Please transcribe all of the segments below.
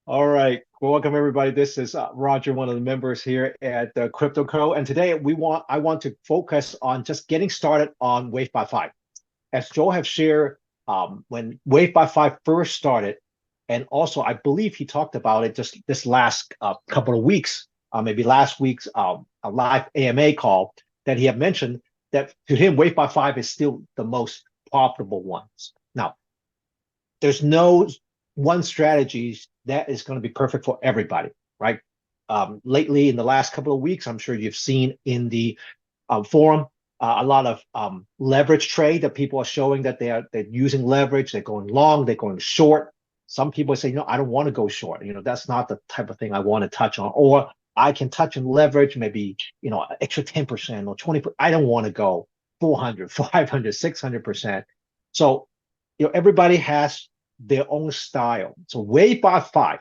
All right, welcome everybody. This is Roger, one of the members here at Crypto Co. And today I want to focus on just getting started on Wave by Five. As Joe have shared, when Wave by Five first started, and also I believe he talked about it just this last couple of weeks, maybe last week's a live AMA call that he had mentioned that to him Wave by Five is still the most profitable ones. Now, there's no one strategy that is going to be perfect for everybody, right? Lately, in the last couple of weeks, I'm sure you've seen in the forum a lot of leverage trade that people are showing that they're using leverage. They're going long, they're going short. Some people say, no, I don't want to go short. That's not the type of thing I want to touch on. Or I can touch and leverage maybe extra 10% or 20%. I don't want to go 400, 500, 600%. So everybody has their own style. So Wave by Five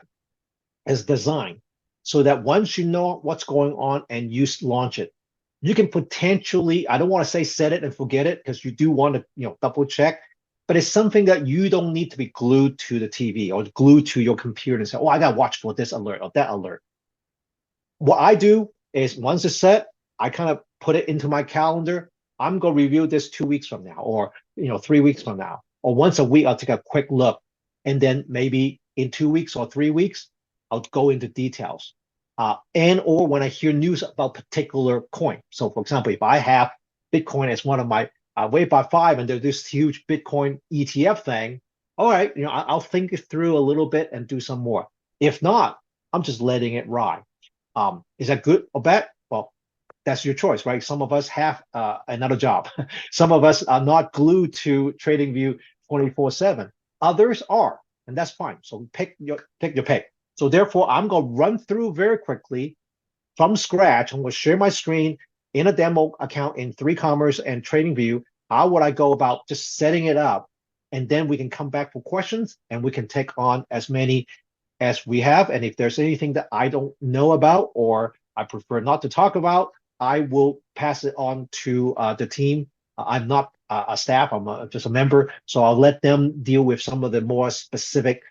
is designed so that once you know what's going on and you launch it, you can potentially, I don't want to say set it and forget it because you do want to, double check, but it's something that you don't need to be glued to the TV or glued to your computer and say, oh, I got to watch for this alert or that alert. What I do is once it's set, I kind of put it into my calendar. I'm going to review this 2 weeks from now or, 3 weeks from now, or once a week, I'll take a quick look. And then maybe in 2 weeks or 3 weeks, I'll go into details. And or when I hear news about particular coin. So for example, if I have Bitcoin as one of my Wave by Five and there's this huge Bitcoin ETF thing, all right, I'll think it through a little bit and do some more. If not, I'm just letting it ride. Is that good or bad? Well, that's your choice, right? Some of us have another job. Some of us are not glued to TradingView 24/7. Others are, and that's fine. So pick your pick. So therefore, I'm going to run through very quickly from scratch. I'm going to share my screen in a demo account in 3Commerce and TradingView. How would I go about just setting it up? And then we can come back for questions and we can take on as many as we have. And if there's anything that I don't know about or I prefer not to talk about, I will pass it on to the team. I'm not a staff, just a member. So I'll let them deal with some of the more specific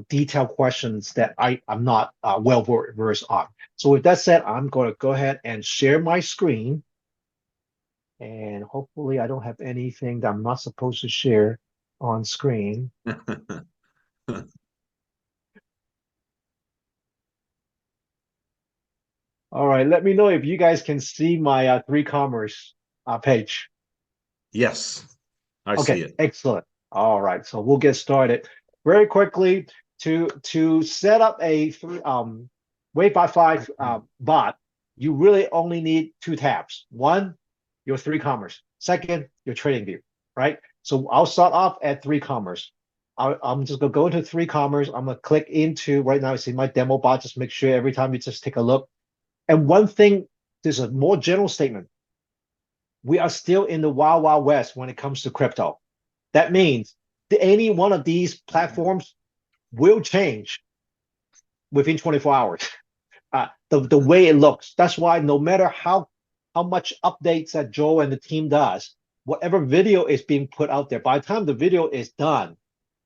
detailed questions that I'm not well versed on. So with that said, I'm going to go ahead and share my screen. And hopefully I don't have anything that I'm not supposed to share on screen. All right, let me know if you guys can see my 3Commerce page. Yes, I see Okay, it. excellent. All right, so we'll get started very quickly. To set up a Wave by Five bot, you really only need two tabs. One, your 3Commerce. Second, your TradingView, right? So I'll start off at 3Commerce. I'm just gonna go into 3Commerce. I'm gonna click into right now. I see my demo bot. Just make sure every time you just take a look. And one thing, there's a more general statement. We are still in the wild, wild west when it comes to crypto. That means any one of these platforms will change within 24 hours. The way it looks. That's why no matter how much updates that Joe and the team does, whatever video is being put out there, by the time the video is done,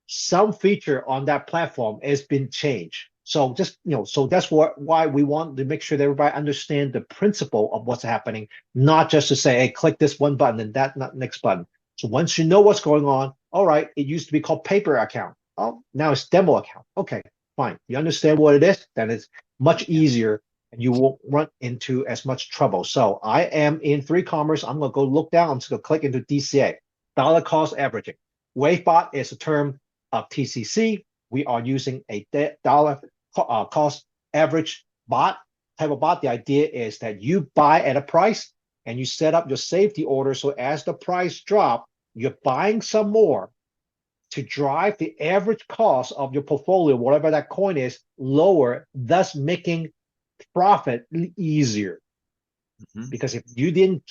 some feature on that platform has been changed. So just so that's why we want to make sure that everybody understand the principle of what's happening, not just to say, hey, click this one button and that next button. So once you know what's going on, all right, it used to be called paper account. Oh, now it's demo account. Okay, fine. You understand what it is, then it's much easier and you won't run into as much trouble. So I am in 3Commerce. I'm gonna go look down. I'm just gonna click into DCA, dollar cost averaging. WaveBot is a term of TCC. We are using a dollar cost average bot type of bot. The idea is that you buy at a price and you set up your safety order. So as the price drop, you're buying some more to drive the average cost of your portfolio, whatever that coin is, lower, thus making profit easier. Mhm. Because if you didn't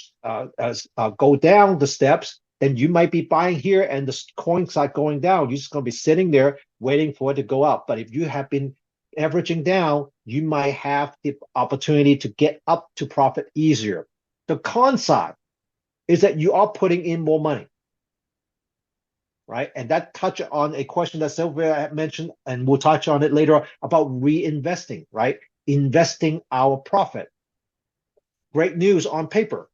go down the steps, then you might be buying here and the coins start going down. You're just going to be sitting there waiting for it to go up. But if you have been averaging down, you might have the opportunity to get up to profit easier. The con side is that you are putting in more money. right? And that touch on a question that Sylvia mentioned, and we'll touch on it later about reinvesting, right? Investing our profit. Great news on paper.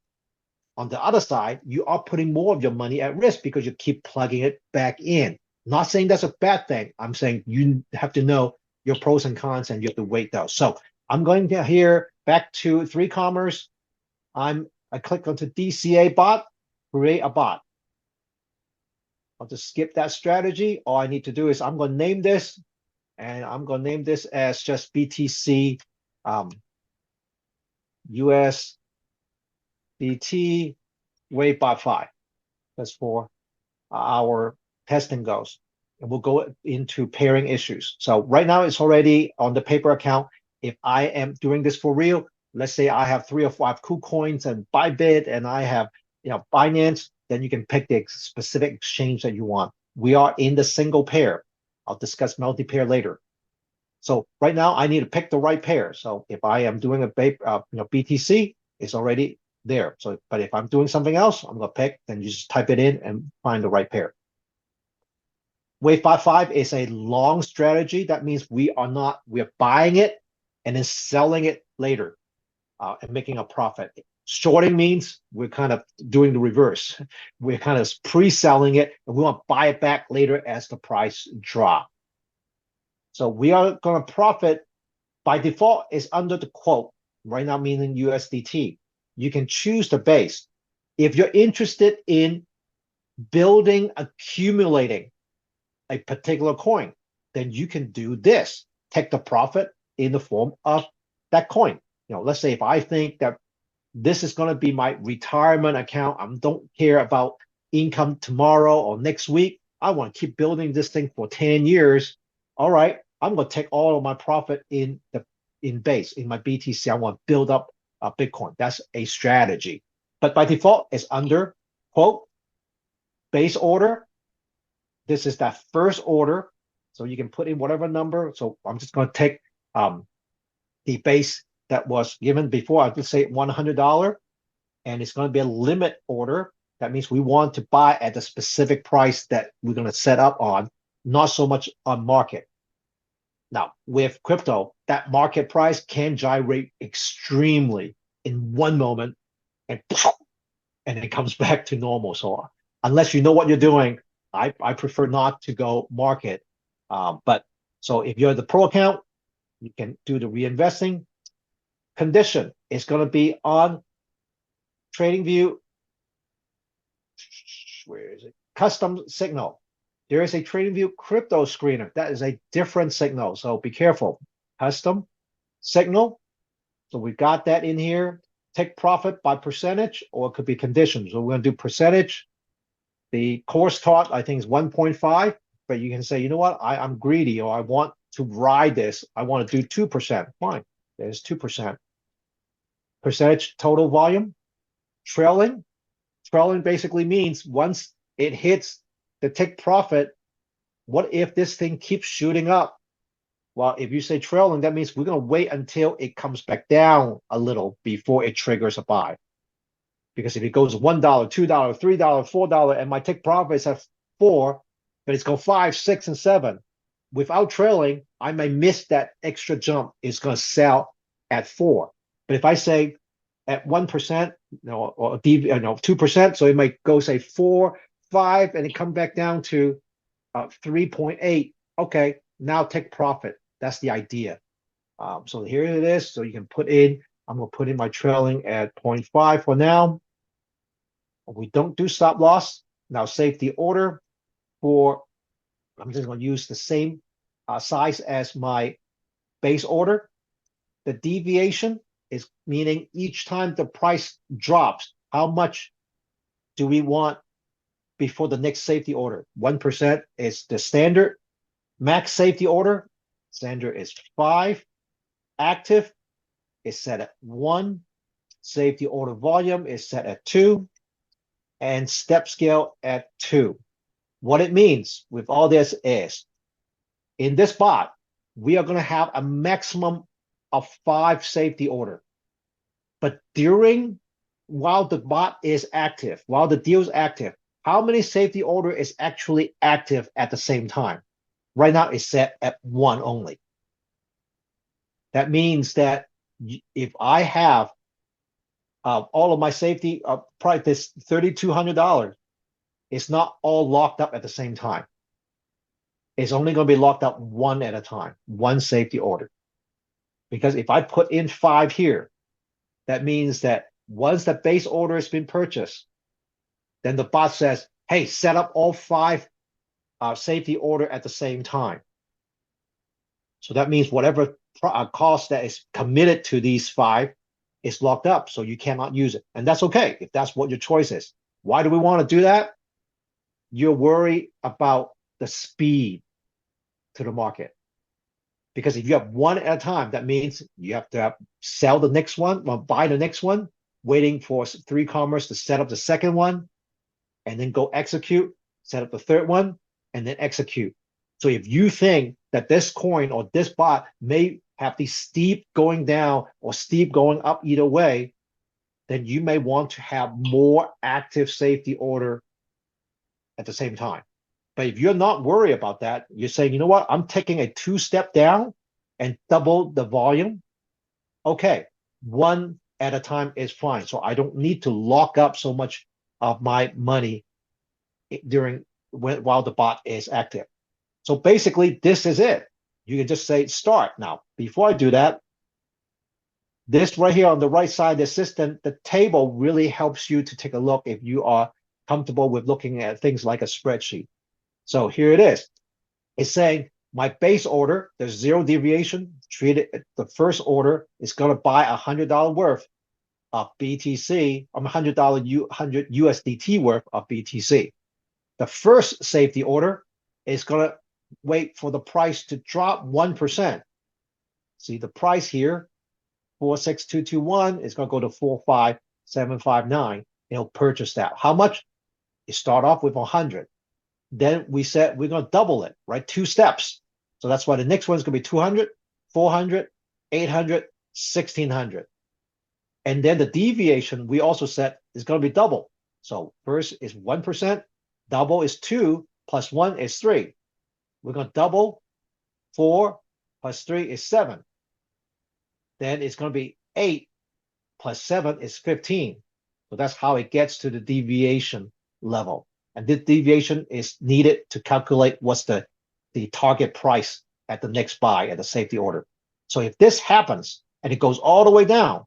On the other side, you are putting more of your money at risk because you keep plugging it back in. Not saying that's a bad thing. I'm saying you have to know your pros and cons and you have to weigh those. So I'm going to here back to 3Commerce. I click onto DCA bot, create a bot. I'll just skip that strategy. All I need to do is I'm going to name this, and I'm going to name this as just BTC USDT WB5. That's for our testing goes. And we'll go into pairing issues. So right now it's already on the paper account. If I am doing this for real, let's say I have 3 or 5 KuCoins and Bybit, and I have Binance, then you can pick the specific exchange that you want. We are in the single pair. I'll discuss multi-pair later. So right now I need to pick the right pair. So if I am doing a BTC, it's already there. So, but if I'm doing something else, I'm gonna pick, then you just type it in and find the right pair. WB5 is a long strategy. That means we're buying it and then selling it later and making a profit. Shorting means we're kind of doing the reverse. We're kind of pre-selling it and we want to buy it back later as the price drop. So we are going to profit by default is under the quote, right now meaning USDT. You can choose the base. If you're interested in building, accumulating a particular coin, then you can do this. Take the profit in the form of that coin. Let's say if I think that this is going to be my retirement account, I don't care about income tomorrow or next week. I want to keep building this thing for 10 years. All right, I'm going to take all of my profit in base, in my BTC. I want to build up a Bitcoin. That's a strategy. But by default, it's under, quote, base order. This is that first order. So you can put in whatever number. So I'm just going to take the base that was given before. I'll just say $100. And it's going to be a limit order. That means we want to buy at the specific price that we're going to set up on, not so much on market. Now, with crypto, that market price can gyrate extremely in one moment and it comes back to normal. So unless you know what you're doing, I prefer not to go market. But so if you're the pro account, you can do the reinvesting. Condition is going to be on TradingView. Where is it? Custom signal. There is a TradingView crypto screener. That is a different signal. So be careful. Custom signal. So we got that in here. Take profit by percentage, or it could be conditions. So we're going to do percentage. The course taught, I think, is 1.5. But you can say, you know what? I'm greedy, or I want to ride this. I want to do 2%. Fine. There's 2%. Percentage total volume. Trailing. Trailing basically means once it hits the take profit, what if this thing keeps shooting up? Well, if you say trailing, that means we're going to wait until it comes back down a little before it triggers a buy. Because if it goes $1, $2, $3, $4, and my take profit is at 4, but it's going 5, 6, and 7, without trailing, I may miss that extra jump. It's going to sell at 4. But if I say at 1%, or 2%, so it might go say 4, 5, and it come back down to 3.8. Okay, now take profit. That's the idea. So here it is. So you can put in, I'm going to put in my trailing at 0.5 for now. We don't do stop loss. Now save the order for, I'm just going to use the same size as my base order. The deviation is meaning each time the price drops, how much do we want before the next safety order? 1% is the standard. Max safety order, standard is 5. Active is set at 1. Safety order volume is set at 2. And step scale at 2. What it means with all this is, in this bot, we are going to have a maximum of 5 safety order. But while the bot is active, while the deal is active, how many safety order is actually active at the same time? Right now, it's set at 1 only. That means that if I have all of my safety price, this $3,200, it's not all locked up at the same time. It's only going to be locked up one at a time, one safety order. Because if I put in 5 here, that means that once the base order has been purchased, then the bot says, hey, set up all 5 safety order at the same time. So that means whatever cost that is committed to these 5 is locked up, so you cannot use it. And that's okay if that's what your choice is. Why do we want to do that? You're worried about the speed to the market. Because if you have 1 at a time, that means you have to sell the next one, or buy the next one, waiting for 3Commerce to set up the second one, and then go execute, set up the third one, and then execute. So if you think that this coin or this bot may have the steep going down or steep going up either way, then you may want to have more active safety order at the same time. But if you're not worried about that, you're saying, you know what, I'm taking a 2-step down and double the volume. Okay, 1 at a time is fine. So I don't need to lock up so much of my money while the bot is active. So basically, this is it. You can just say start. Now, before I do that, this right here on the right side, the system, the table really helps you to take a look if you are comfortable with looking at things like a spreadsheet. So here it is. It's saying my base order, there's 0 deviation. Treat it, the first order is going to buy $100 worth of BTC, $100 100 USDT worth of BTC. The first safety order is going to wait for the price to drop 1%. See the price here, 46221 is going to go to 45759. It'll purchase that. How much? You start off with 100. Then we said we're going to double it, right? 2 steps. So that's why the next one is going to be 200, 400, 800, 1600. And then the deviation we also said is going to be double. So first is 1%, double is 2, plus 1 is 3. We're going to double 4 plus 3 is 7. Then it's going to be 8 plus 7 is 15. So that's how it gets to the deviation level. And this deviation is needed to calculate what's the target price at the next buy at the safety order. So if this happens and it goes all the way down,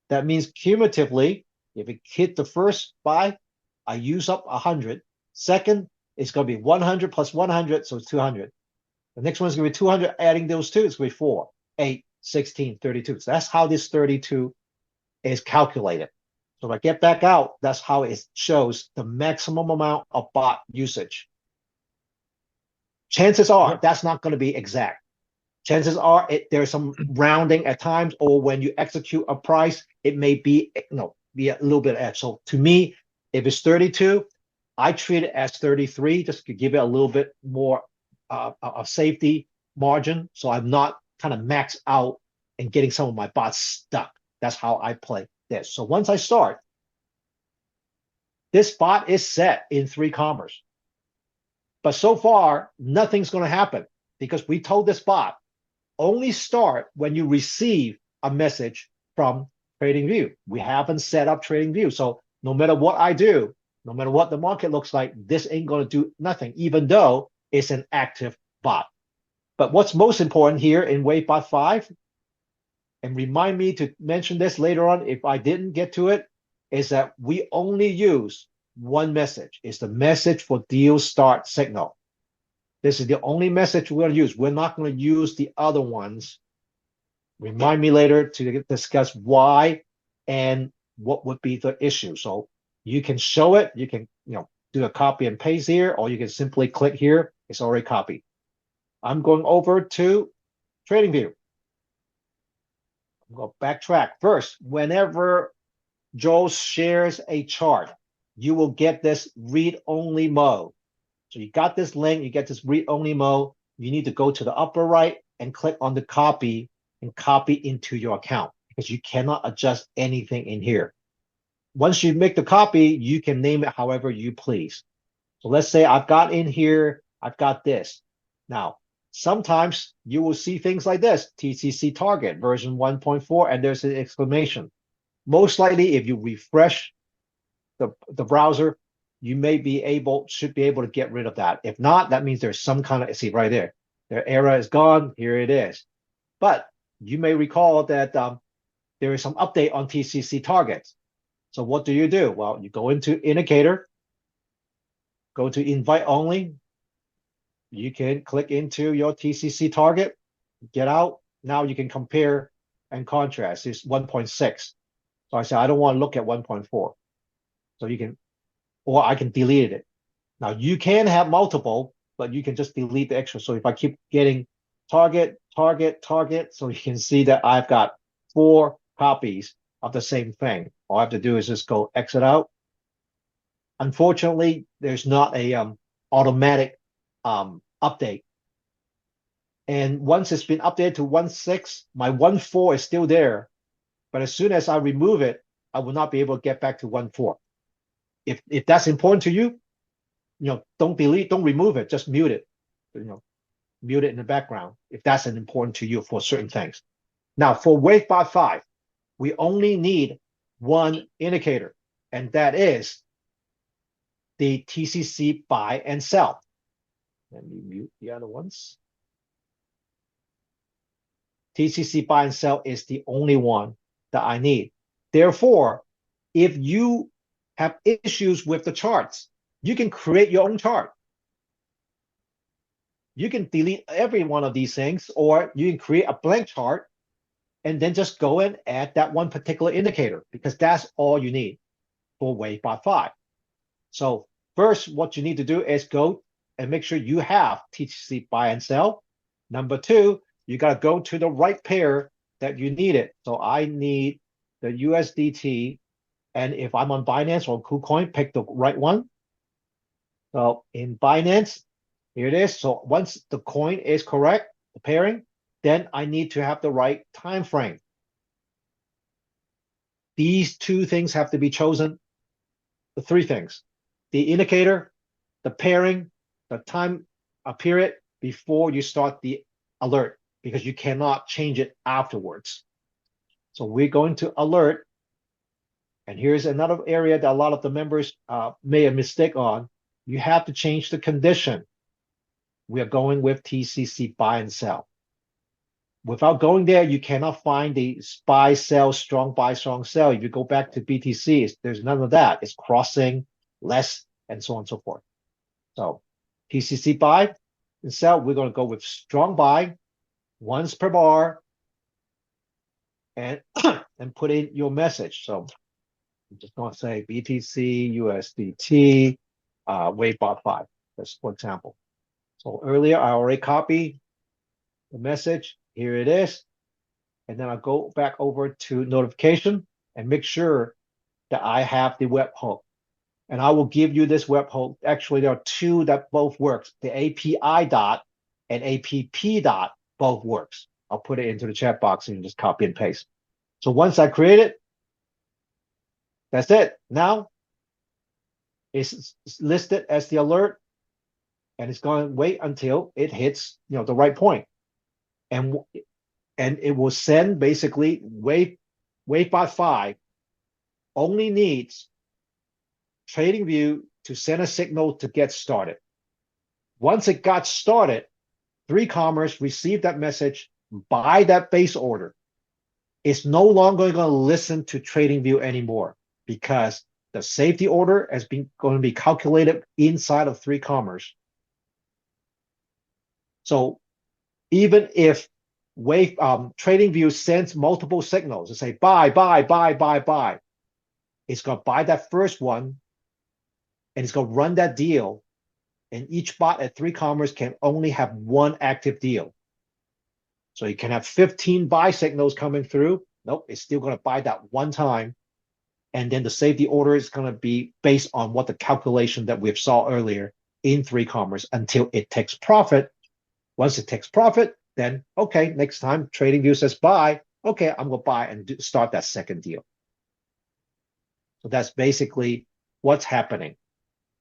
that means cumulatively, if it hit the first buy, I use up 100. Second, it's going to be 100 plus 100, so it's 200. The next one is going to be 200, adding those 2, it's going to be 4, 8, 16, 32. So that's how this 32 is calculated. So if I get back out, that's how it shows the maximum amount of bot usage. Chances are that's not going to be exact. Chances are there's some rounding at times, or when you execute a price, it may be, be a little bit edge. So to me, if it's 32, I treat it as 33, just to give it a little bit more of safety margin. So I'm not kind of maxed out and getting some of my bots stuck. That's how I play this. So once I start, this bot is set in 3Commerce. But so far, nothing's going to happen because we told this bot, only start when you receive a message from TradingView. We haven't set up TradingView. So no matter what I do, no matter what the market looks like, this ain't going to do nothing, even though it's an active bot. But what's most important here in WB5, and remind me to mention this later on if I didn't get to it, is that we only use one message. It's the message for deal start signal. This is the only message we're going to use. We're not going to use the other ones. Remind me later to discuss why and what would be the issue. So you can show it. You can do a copy and paste here, or you can simply click here. It's already copied. I'm going over to TradingView. I'm going to backtrack. First, whenever Joe shares a chart, you will get this read-only mode. So you got this link, you get this read-only mode. You need to go to the upper right and click on the copy and copy into your account because you cannot adjust anything in here. Once you make the copy, you can name it however you please. So let's say I've got in here, I've got this. Now, sometimes you will see things like this, TCC target version 1.4, and there's an exclamation. Most likely, if you refresh the browser, you should be able to get rid of that. If not, that means there's some kind of, see right there, their error is gone, here it is. But you may recall that there is some update on TCC targets. So what do? Well, you go into indicator, go to invite only. You can click into your TCC target, get out. Now you can compare and contrast. It's 1.6. So I say, I don't want to look at 1.4. So you can, or I can delete it. Now you can have multiple, but you can just delete the extra. So if I keep getting target, so you can see that I've got 4 copies of the same thing. All I have to do is just go exit out. Unfortunately, there's not a automatic update. And once it's been updated to 1.6, my 1.4 is still there. But as soon as I remove it, I will not be able to get back to 1.4. If that's important to you, don't delete, don't remove it, just mute it. Mute it in the background if that's important to you for certain things. Now for WB5, we only need one indicator, and that is the TCC buy and sell. Let me mute the other ones. TCC buy and sell is the only one that I need. Therefore, if you have issues with the charts, you can create your own chart. You can delete every one of these things, or you can create a blank chart and then just go and add that one particular indicator, because that's all you need for WB5. So first, what you need to do is go and make sure you have TCC buy and sell. Number 2, you got to go to the right pair that you need it. So I need the USDT, and if I'm on Binance or KuCoin, pick the right one. So in Binance, here it is. So once the coin is correct, the pairing, then I need to have the right time frame. These 2 things have to be chosen. The 3 things: the indicator, the pairing, the time period before you start the alert, because you cannot change it afterwards. So we're going to alert. And here's another area that a lot of the members made a mistake on. You have to change the condition. We are going with TCC buy and sell. Without going there, you cannot find the buy, sell, strong buy, strong sell. If you go back to BTC, there's none of that. It's crossing, less, and so on and so forth. So TCC buy and sell, we're going to go with strong buy, once per bar, and put in your message. So I'm just going to say BTC, USDT, WB5. That's for example. So earlier, I already copied the message. Here it is. And then I'll go back over to notification and make sure that I have the webhook. And I will give you this webhook. Actually, there are 2 that both works. The API dot and APP dot both works. I'll put it into the chat box and just copy and paste. So once I create it, that's it. Now it's listed as the alert, and it's going to wait until it hits the right point. And it will send basically WB5 only needs TradingView to send a signal to get started. Once it got started, 3Commerce received that message, buy that base order. It's no longer going to listen to TradingView anymore, because the safety order has been going to be calculated inside of 3Commerce. So even if TradingView sends multiple signals to say buy, it's going to buy that first one, and it's going to run that deal. And each bot at 3Commerce can only have one active deal. So you can have 15 buy signals coming through. Nope, it's still going to buy that one time. And then the safety order is going to be based on what the calculation that we saw earlier in 3Commerce until it takes profit. Once it takes profit, then, okay, next time TradingView says buy, okay, I'm going to buy and start that second deal. So that's basically what's happening.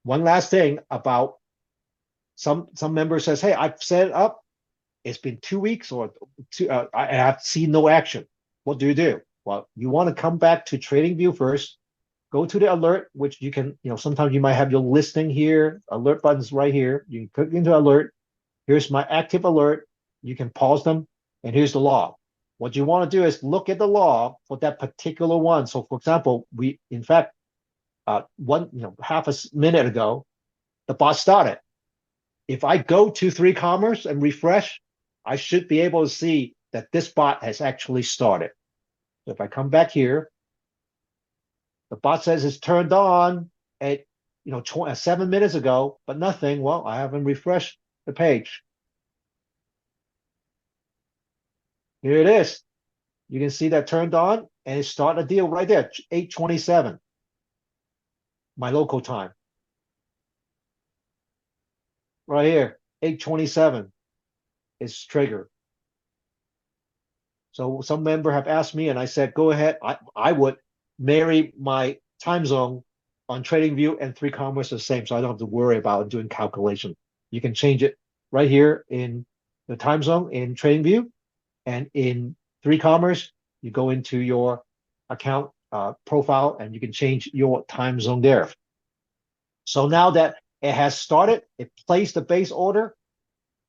one last thing about some member says, hey, I've set it up. It's been 2 weeks or I have seen no action. What do you do? Well, you want to come back to TradingView first. Go to the alert, which you can, sometimes you might have your listing here. Alert buttons right here. You can click into alert. Here's my active alert. You can pause them, and here's the log. What you want to do is look at the log for that particular one. So, for example, in fact, half a minute ago, the bot started. If I go to 3Commerce and refresh, I should be able to see that this bot has actually started. So if I come back here, the bot says it's turned on at 7 minutes ago, but nothing. Well, I haven't refreshed the page. Here it is. You can see that turned on, and it started a deal right there, 8:27, my local time. Right here, 8:27 is triggered. So some member have asked me, and I said, go ahead. I would marry my time zone on TradingView and 3Commerce the same, so I don't have to worry about doing calculation. You can change it right here in the time zone in TradingView, and in 3Commerce, you go into your account profile, and you can change your time zone there. So now that it has started, it placed the base order.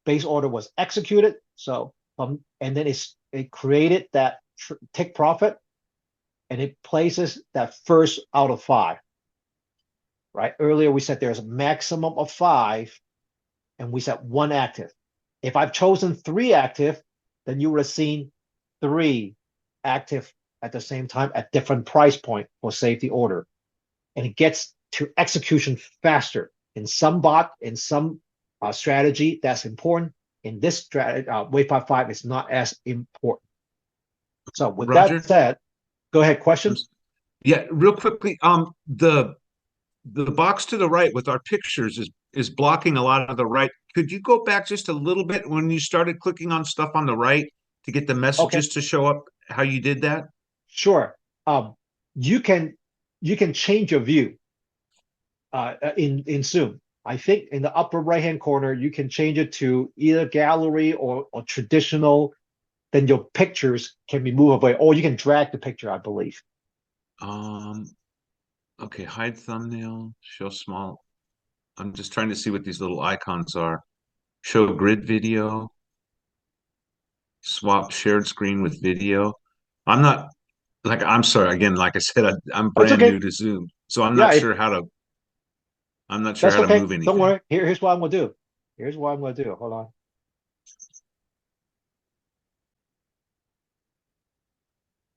Base order was executed. So and then it created that take profit, and it places that first out of 5. Right? Earlier we said there's a maximum of 5, and we said 1 active. If I've chosen 3 active, then you would have seen 3 active at the same time at different price point for safety order. And it gets to execution faster. In some bot, in some strategy, that's important. In this strategy, WB5 5 is not as important. So with Roger, that said, go ahead, questions? yeah, real quickly, the box to the right with our pictures is blocking a lot of the right. Could you go back just a little bit when you started clicking on stuff on the right to get the Okay, messages to show up, how you did that? sure. You can change your view in Zoom. I think in the upper right-hand corner, you can change it to either gallery or traditional. Then your pictures can be moved away, or you can drag the picture, I believe. Okay, hide thumbnail, show small. I'm just trying to see what these little icons are. Show grid video, swap shared screen with video. I'm sorry, again, like I said, I'm That's brand okay. new to Zoom, so I'm Yeah, not sure how to that's okay. move Don't anything. worry. Here's what I'm gonna do. Here's what I'm gonna do. Hold on.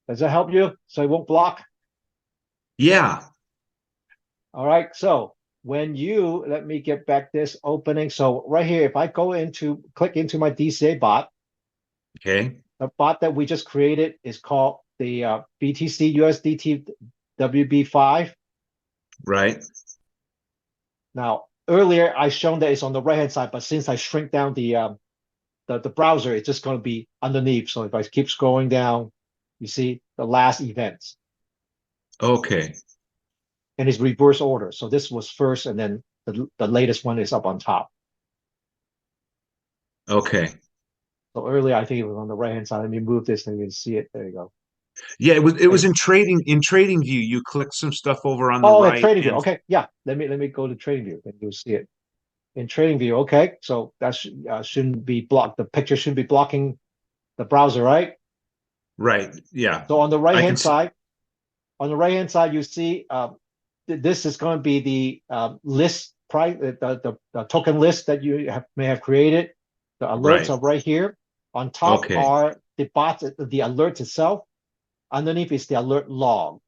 Does that help you? So it won't block? Yeah, All right. So when let me get back this opening. So right here, if I click into my DCA bot, okay, the bot that we just created is called the BTC USDT WB5. right, Now, earlier I shown that it's on the right-hand side, but since I shrink down the browser, it's just going to be underneath. So if I keep scrolling down, you see the last events, okay, and it's reverse order. So this was first, and then the latest one is up on top. okay. So earlier, I think it was on the right-hand side. Let me move this, and you can see it. There you go. Yeah, it was And in trading view. You click some stuff over on the oh, the right trading view. and Okay, yeah. Let me go to trading view, and you'll see it in trading view. Okay, so that shouldn't be blocked. The picture shouldn't be blocking the browser, right? right. Yeah, So on the I can right-hand see. side, you see this is going to be the list price, the token list that you may have created. The alerts Right. are right here. On top Okay. are the bots, the alert itself. Underneath is the alert log.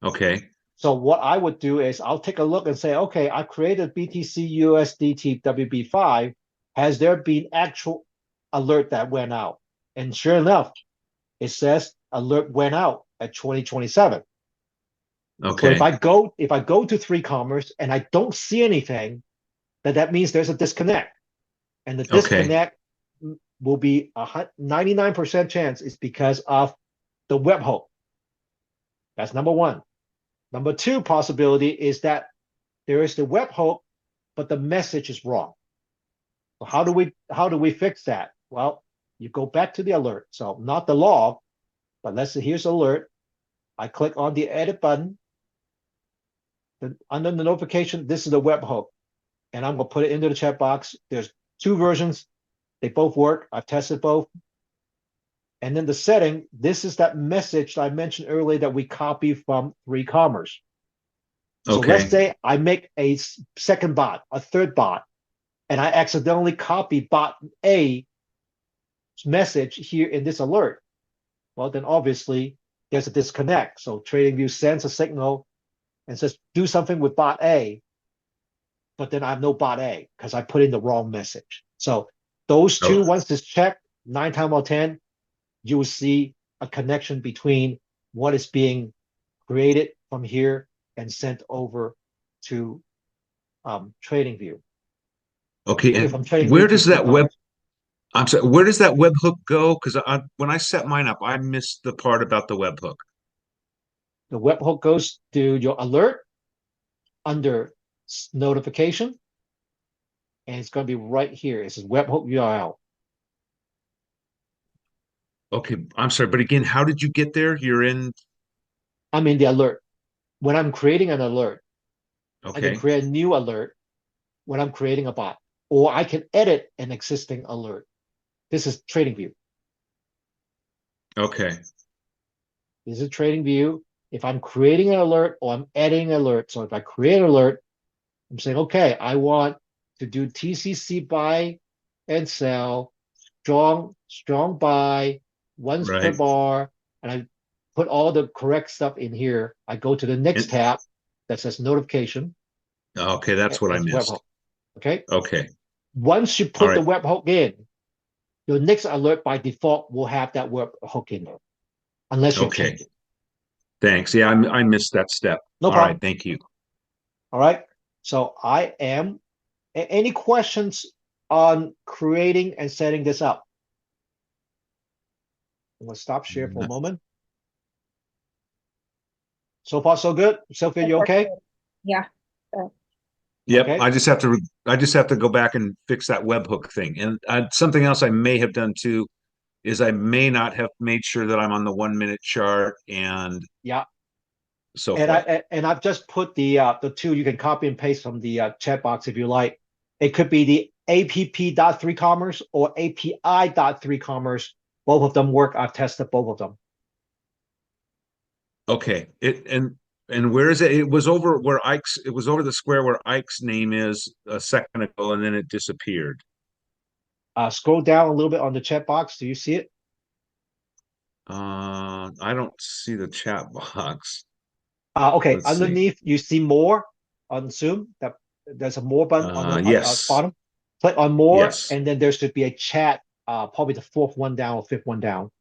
Okay. So what I would do is I'll take a look and say, okay, I created BTC USDT WB5. Has there been actual alert that went out? And sure enough, it says alert went out at 2027. So if Okay. I go to 3Commerce and I don't see anything, that means there's a disconnect. And the Okay. disconnect will be 99% chance is because of the webhook. That's number one. Number two possibility is that there is the webhook, but the message is wrong. So how do we fix that? Well, you go back to the alert. So not the log, but let's say here's alert. I click on the edit button. Then under the notification, this is the webhook, and I'm gonna put it into the chat box. There's two versions. They both work. I've tested both. And then the setting, this is that message that I mentioned earlier that we copy from 3Commerce. So let's Okay. say I make a second bot, a third bot, and I accidentally copy bot A message here in this alert. Well, then obviously there's a disconnect. So TradingView sends a signal and says, do something with bot A, but then I have no bot A because I put in the wrong message. So those two, Oh, once it's checked, 9 times out of 10, you will see a connection between what is being created from here and sent over to TradingView. okay. From And where TradingView to does that web? 3Commerce. I'm sorry. Where does that webhook go? Because when I set mine up, I missed the part about the webhook. The webhook goes to your alert under notification, and it's going to be right here. It says webhook URL. Okay, I'm sorry, but again, how did you get there? You're in. I'm in the alert. When I'm creating an alert, I can Okay. create a new alert when I'm creating a bot, or I can edit an existing alert. This is TradingView. Okay. This is TradingView. If I'm creating an alert or I'm editing an alert, so if I create an alert, I'm saying, okay, I want to do TCC buy and sell, strong buy, once per Right. bar, and I put all the correct stuff in here. I go to the next And, tab that says notification. okay, that's what I It's webhook. missed. Okay. Okay. Once you All put the right. webhook in, your next alert by default will have that webhook in there, unless you Okay. change it. Thanks. Yeah, I missed that step. No All right. problem. Thank you. All right. So I am. Any questions on creating and setting this up? I'm gonna stop share for a moment. So far, so good. Sophia, you okay? Yeah. Uh, Yep. Okay. I just have to go back and fix that webhook thing. And something else I may have done too is I may not have made sure that I'm on the 1 minute chart and Yeah. so And forth. I've just put the two you can copy and paste from the chat box if you like. It could be the app.3commerce or API.3commerce. Both of them work. I've tested both of them. Okay. And where is it? It was over where Ike's. It was over the square where Ike's name is a second ago, and then it disappeared. Scroll down a little bit on the chat box. Do you see it? I don't see the chat box. Okay. Let's see. Underneath, you see more on Zoom. That there's a more button on the Yes, bottom. Click on more, yes. and then there should be a chat. Probably the fourth one down or fifth one down.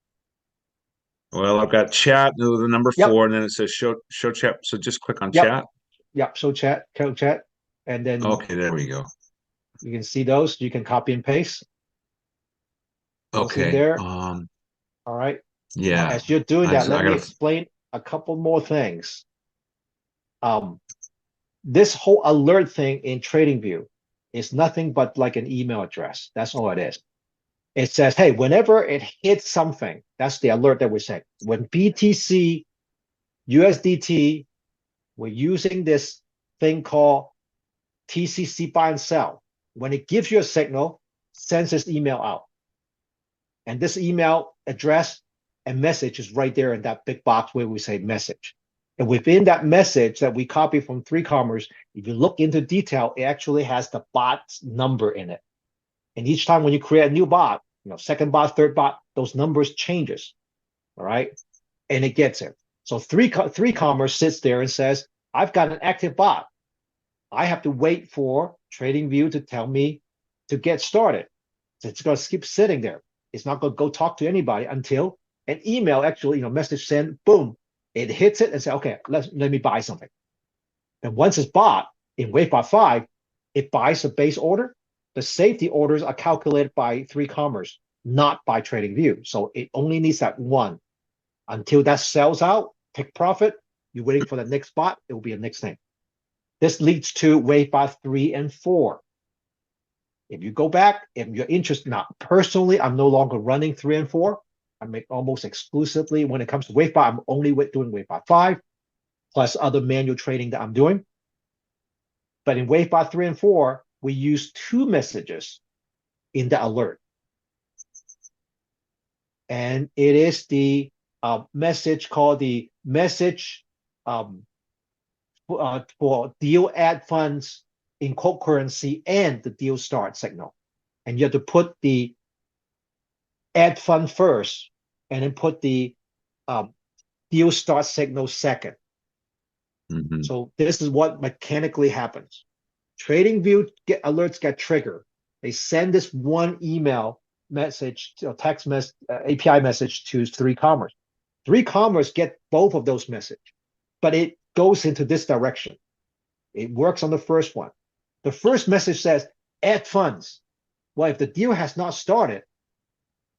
Well, I've got chat, the number Yep. 4, and then it says show chat. So just click on Yep. chat. Yep. So chat, and then Okay, there we go. you can see those. You can copy and paste those in Okay. there. All right. Now, Yeah. as you're doing that, I let me gotta. explain a couple more things. This whole alert thing in TradingView is nothing but like an email address. That's all it is. It says, hey, whenever it hits something, that's the alert that we're saying. When BTC, USDT, we're using this thing called TCC buy and sell. When it gives you a signal, sends this email out. And this email address and message is right there in that big box where we say message. And within that message that we copy from 3Commerce, if you look into detail, it actually has the bot's number in it. And each time when you create a new bot, second bot, third bot, those numbers changes. All right. And it gets it. So 3Commerce sits there and says, I've got an active bot. I have to wait for TradingView to tell me to get started. So it's going to keep sitting there. It's not going to go talk to anybody until an email actually, message send, boom, it hits it and say, okay, let me buy something. And once it's bought in WaveBot 5, it buys a base order. The safety orders are calculated by 3Commerce, not by TradingView. So it only needs that one. Until that sells out, take profit, you're waiting for the next bot, it will be a next thing. This leads to wave by 3 and 4. If you go back, if you're interested, now personally, I'm no longer running 3 and 4. I make almost exclusively when it comes to wave by, I'm only doing wave by 5, plus other manual trading that I'm doing. But in wave by 3 and 4, we use 2 messages in the alert. And it is the message called the message for deal add funds in quote currency and the deal start signal. And you have to put the add fund first and then put the deal start signal second. Mm-hmm. So this is what mechanically happens. TradingView alerts get triggered. They send this one email message, text message, API message to 3Commerce. 3Commerce get both of those messages, but it goes into this direction. It works on the first one. The first message says add funds. Well, if the deal has not started,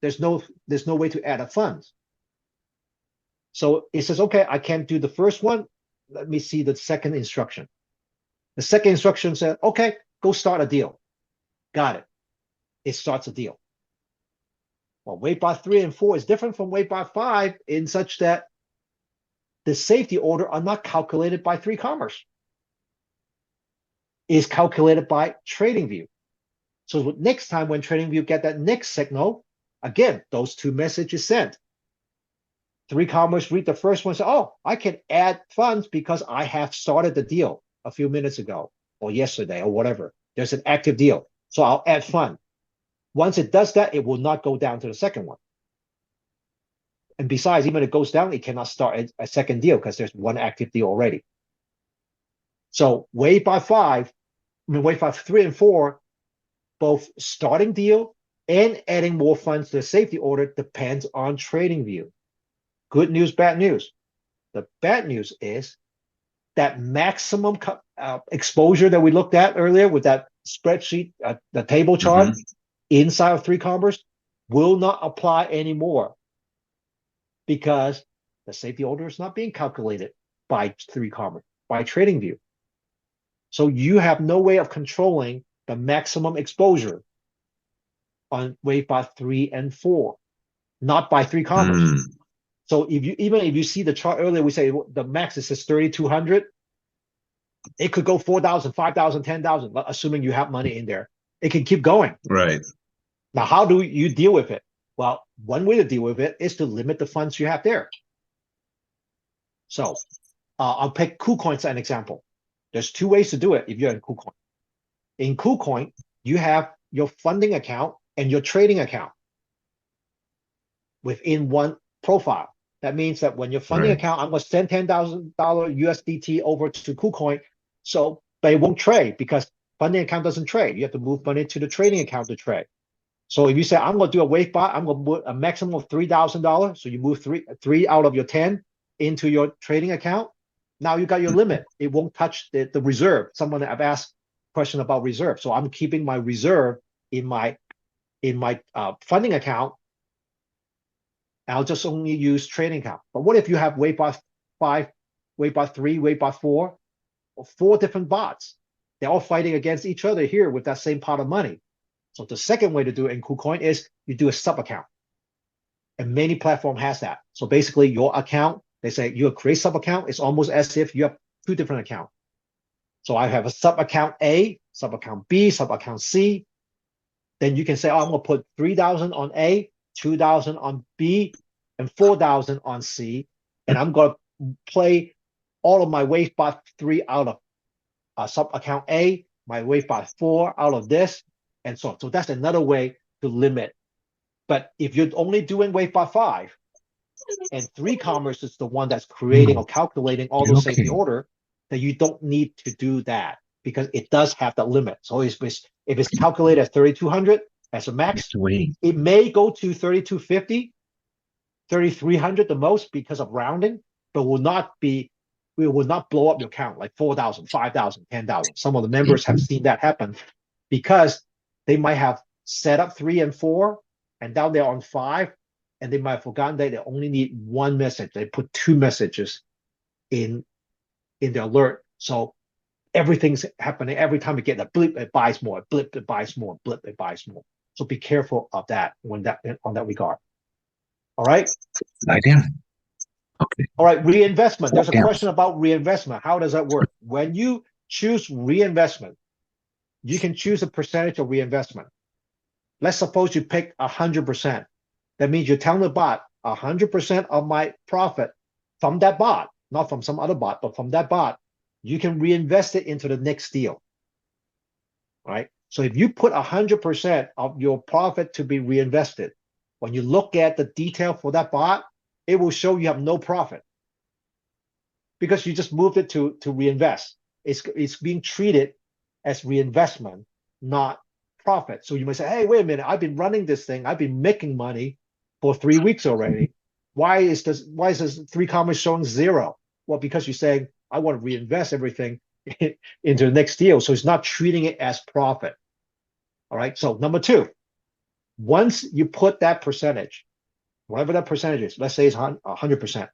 there's no way to add a funds. So it says, okay, I can't do the first one. Let me see the second instruction. The second instruction said, okay, go start a deal. Got it. It starts a deal. Well, wait by 3 and 4 is different from wait by 5 in such that the safety order are not calculated by 3Commerce. It's calculated by TradingView. So next time when TradingView get that next signal, again, those 2 messages sent. 3Commerce read the first one, say, oh, I can add funds because I have started the deal a few minutes ago or yesterday or whatever. There's an active deal. So I'll add fund. Once it does that, it will not go down to the second one. And besides, even if it goes down, it cannot start a second deal because there's one active deal already. So wait by 3 and 4, both starting deal and adding more funds to the safety order depends on TradingView. Good news, bad news. The bad news is that maximum exposure that we looked at earlier with that spreadsheet, the table chart inside of 3Commerce will not apply anymore because the safety order is not being calculated by 3Commerce, by TradingView. So you have no way of controlling the maximum exposure on wave by 3 and 4, not by 3Commerce. So even if you see the chart earlier, we say the max is 3,200. It could go 4,000, 5,000, 10,000, assuming you have money in there. It can keep going. Right. Now, how do you deal with it? Well, one way to deal with it is to limit the funds you have there. So I'll pick KuCoin as an example. There's 2 ways to do it if you're in KuCoin. In KuCoin, you have your funding account and your trading account within one profile. That means that when your funding account, I'm going to send $10,000 USDT over to KuCoin, so they won't trade because funding account doesn't trade. You have to move money to the trading account to trade. So if you say, I'm going to do a wave buy, I'm going to put a maximum of $3,000. So you move three out of your 10 into your trading account. Now you got your limit. It won't touch the reserve. Someone have asked a question about reserve. So I'm keeping my reserve in my funding account. I'll just only use trading account. But what if you have wave by 5, wave by 3, wave by 4, or 4 different bots? They're all fighting against each other here with that same pot of money. So the second way to do it in KuCoin is you do a sub account. And many platform has that. So basically your account, they say you create sub account. It's almost as if you have 2 different accounts. So I have a sub account A, sub account B, sub account C. Then you can say, oh, I'm going to put 3,000 on A, 2,000 on B, and 4,000 on C, and I'm going to play all of my wave by 3 out of sub account A, my wave by 4 out of this, and so on. So that's another way to limit. But if you're only doing wave by 5, and 3Commerce is the one that's creating or calculating all those safety order, then you don't need to do that because it does have the limit. So if it's calculated at 3,200 as a max, it may go to 3,250, 3,300 the most because of rounding, but will not blow up your count like 4,000, 5,000, 10,000. Some of the members have seen that happen because they might have set up 3 and 4 and down there on 5, and they might have forgotten that they only need 1 message. They put 2 messages in the alert. So everything's happening. Every time it get a blip, it buys more. A blip, it buys more. A blip, it buys more. So be careful of that on that regard. All right. Idea. Okay. All right. Reinvestment. There's a Yeah. question about reinvestment. How does that work? When you choose reinvestment, you can choose a percentage of reinvestment. Let's suppose you pick 100%. That means you're telling the bot 100% of my profit from that bot, not from some other bot, but from that bot, you can reinvest it into the next deal. Right? So if you put 100% of your profit to be reinvested, when you look at the detail for that bot, it will show you have no profit because you just moved it to reinvest. It's being treated as reinvestment, not profit. So you might say, hey, wait a minute, I've been running this thing, I've been making money for 3 weeks already. Why is this 3 commas showing 0? Well, because you're saying I want to reinvest everything into the next deal. So it's not treating it as profit. All right. So number 2, once you put that percentage, whatever that percentage is, let's say it's 100%.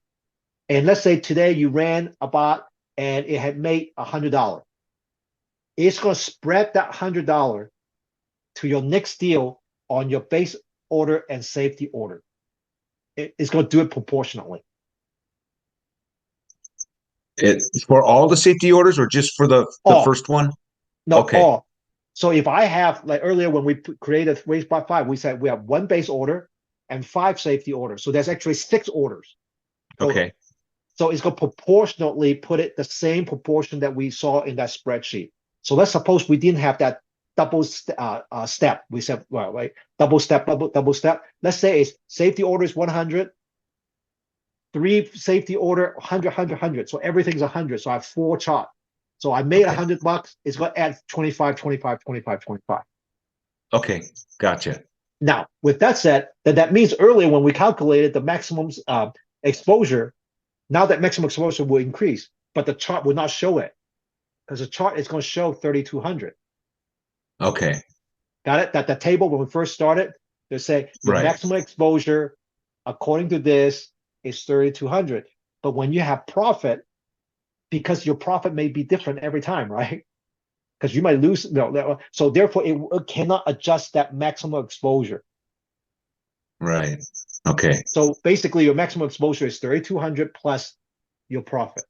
And let's say today you ran a bot and it had made $100. It's going to spread that $100 to your next deal on your base order and safety order. It's going to do it proportionately. It's for all the safety orders or just for the first one? No, okay. All. So if I have, like earlier when we created WB5, we said we have 1 base order and 5 safety orders. So there's actually 6 orders. Okay. So it's going to proportionally put it the same proportion that we saw in that spreadsheet. So let's suppose we didn't have that double step. We said, well, right, double step. Let's say it's safety order is 100, 3 safety order, 100, 100, 100. So everything's 100. So I have 4 chart. So I made $100. It's going to add 25, 25, 25, 25. Okay, gotcha. Now, with that said, then that means earlier when we calculated the maximum exposure, now that maximum exposure will increase, but the chart will not show it because the chart is going to show 3,200. Okay. Got it? That the table when we first started, they say the Right. maximum exposure according to this is 3,200. But when you have profit, because your profit may be different every time, right? Because you might lose. No, so therefore, it cannot adjust that maximum exposure. Right. Okay. So basically, your maximum exposure is 3,200 plus your profit.